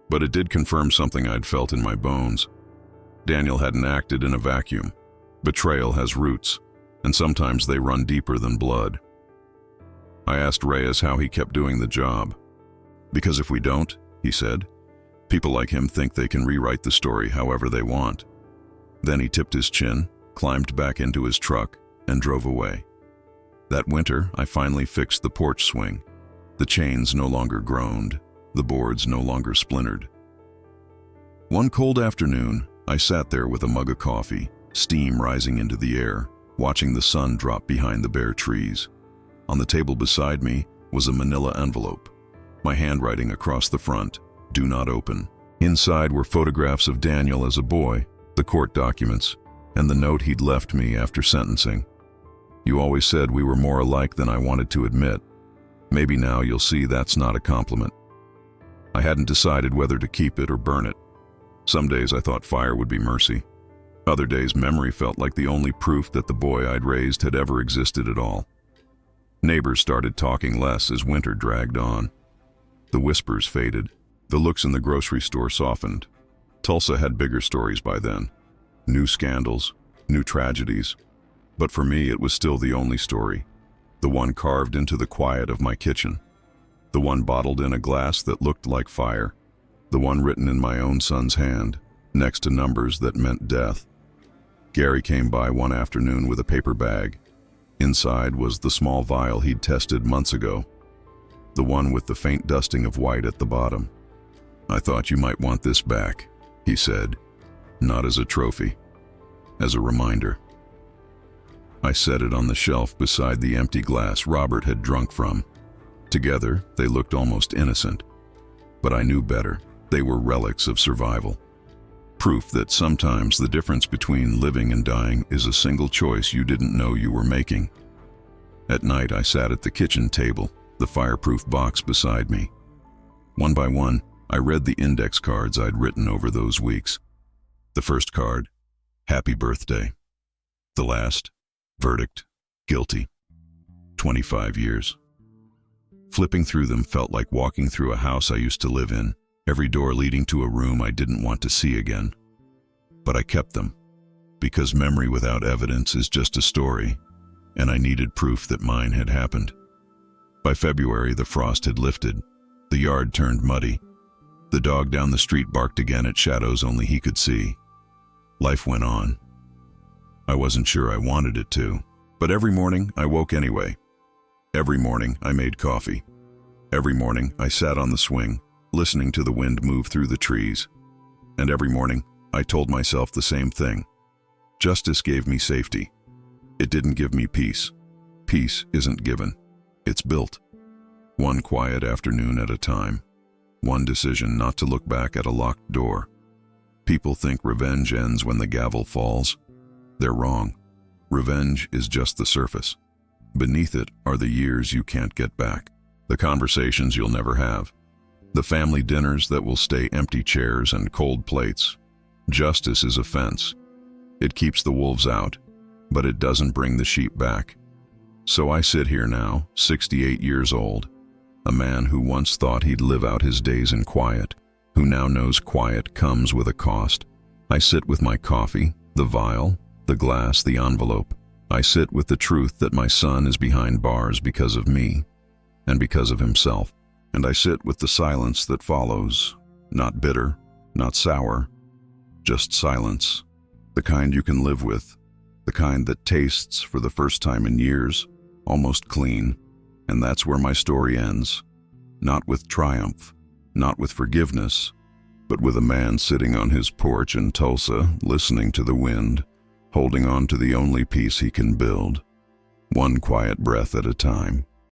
but it did confirm something I'd felt in my bones. Daniel hadn't acted in a vacuum. Betrayal has roots, and sometimes they run deeper than blood. I asked Reyes how he kept doing the job. "Because if we don't," he said, "people like him think they can rewrite the story however they want." Then he tipped his chin, climbed back into his truck, and drove away. That winter, I finally fixed the porch swing. The chains no longer groaned, the boards no longer splintered. One cold afternoon, I sat there with a mug of coffee, steam rising into the air, watching the sun drop behind the bare trees. On the table beside me was a manila envelope, my handwriting across the front, "Do not open." Inside were photographs of Daniel as a boy, the court documents, and the note he'd left me after sentencing. "You always said we were more alike than I wanted to admit. Maybe now you'll see that's not a compliment." I hadn't decided whether to keep it or burn it. Some days I thought fire would be mercy. Other days memory felt like the only proof that the boy I'd raised had ever existed at all. Neighbors started talking less as winter dragged on. The whispers faded. The looks in the grocery store softened. Tulsa had bigger stories by then. New scandals, new tragedies. But for me, it was still the only story. The one carved into the quiet of my kitchen. The one bottled in a glass that looked like fire. The one written in my own son's hand, next to numbers that meant death. Gary came by one afternoon with a paper bag. Inside was the small vial he'd tested months ago. The one with the faint dusting of white at the bottom. "I thought you might want this back," he said. "Not as a trophy, as a reminder." I set it on the shelf beside the empty glass Robert had drunk from. Together, they looked almost innocent. But I knew better. They were relics of survival. Proof that sometimes the difference between living and dying is a single choice you didn't know you were making. At night, I sat at the kitchen table, the fireproof box beside me. One by one, I read the index cards I'd written over those weeks. The first card, "Happy Birthday." The last, verdict, guilty. 25 years. Flipping through them felt like walking through a house I used to live in, every door leading to a room I didn't want to see again. But I kept them, because memory without evidence is just a story, and I needed proof that mine had happened. By February, the frost had lifted. The yard turned muddy. The dog down the street barked again at shadows only he could see. Life went on. I wasn't sure I wanted it to, but every morning I woke anyway. Every morning I made coffee. Every morning I sat on the swing, listening to the wind move through the trees. And every morning I told myself the same thing. Justice gave me safety. It didn't give me peace. Peace isn't given. It's built. One quiet afternoon at a time. One decision not to look back at a locked door. People think revenge ends when the gavel falls. They're wrong. Revenge is just the surface. Beneath it are the years you can't get back, the conversations you'll never have, the family dinners that will stay empty chairs and cold plates. Justice is a fence. It keeps the wolves out, but it doesn't bring the sheep back. So I sit here now, 68 years old, a man who once thought he'd live out his days in quiet, who now knows quiet comes with a cost. I sit with my coffee, the vial, the glass, the envelope. I sit with the truth that my son is behind bars because of me and because of himself. And I sit with the silence that follows, not bitter, not sour, just silence, the kind you can live with, the kind that tastes for the first time in years, almost clean. And that's where my story ends, not with triumph, not with forgiveness, but with a man sitting on his porch in Tulsa, listening to the wind, holding on to the only peace he can build, one quiet breath at a time.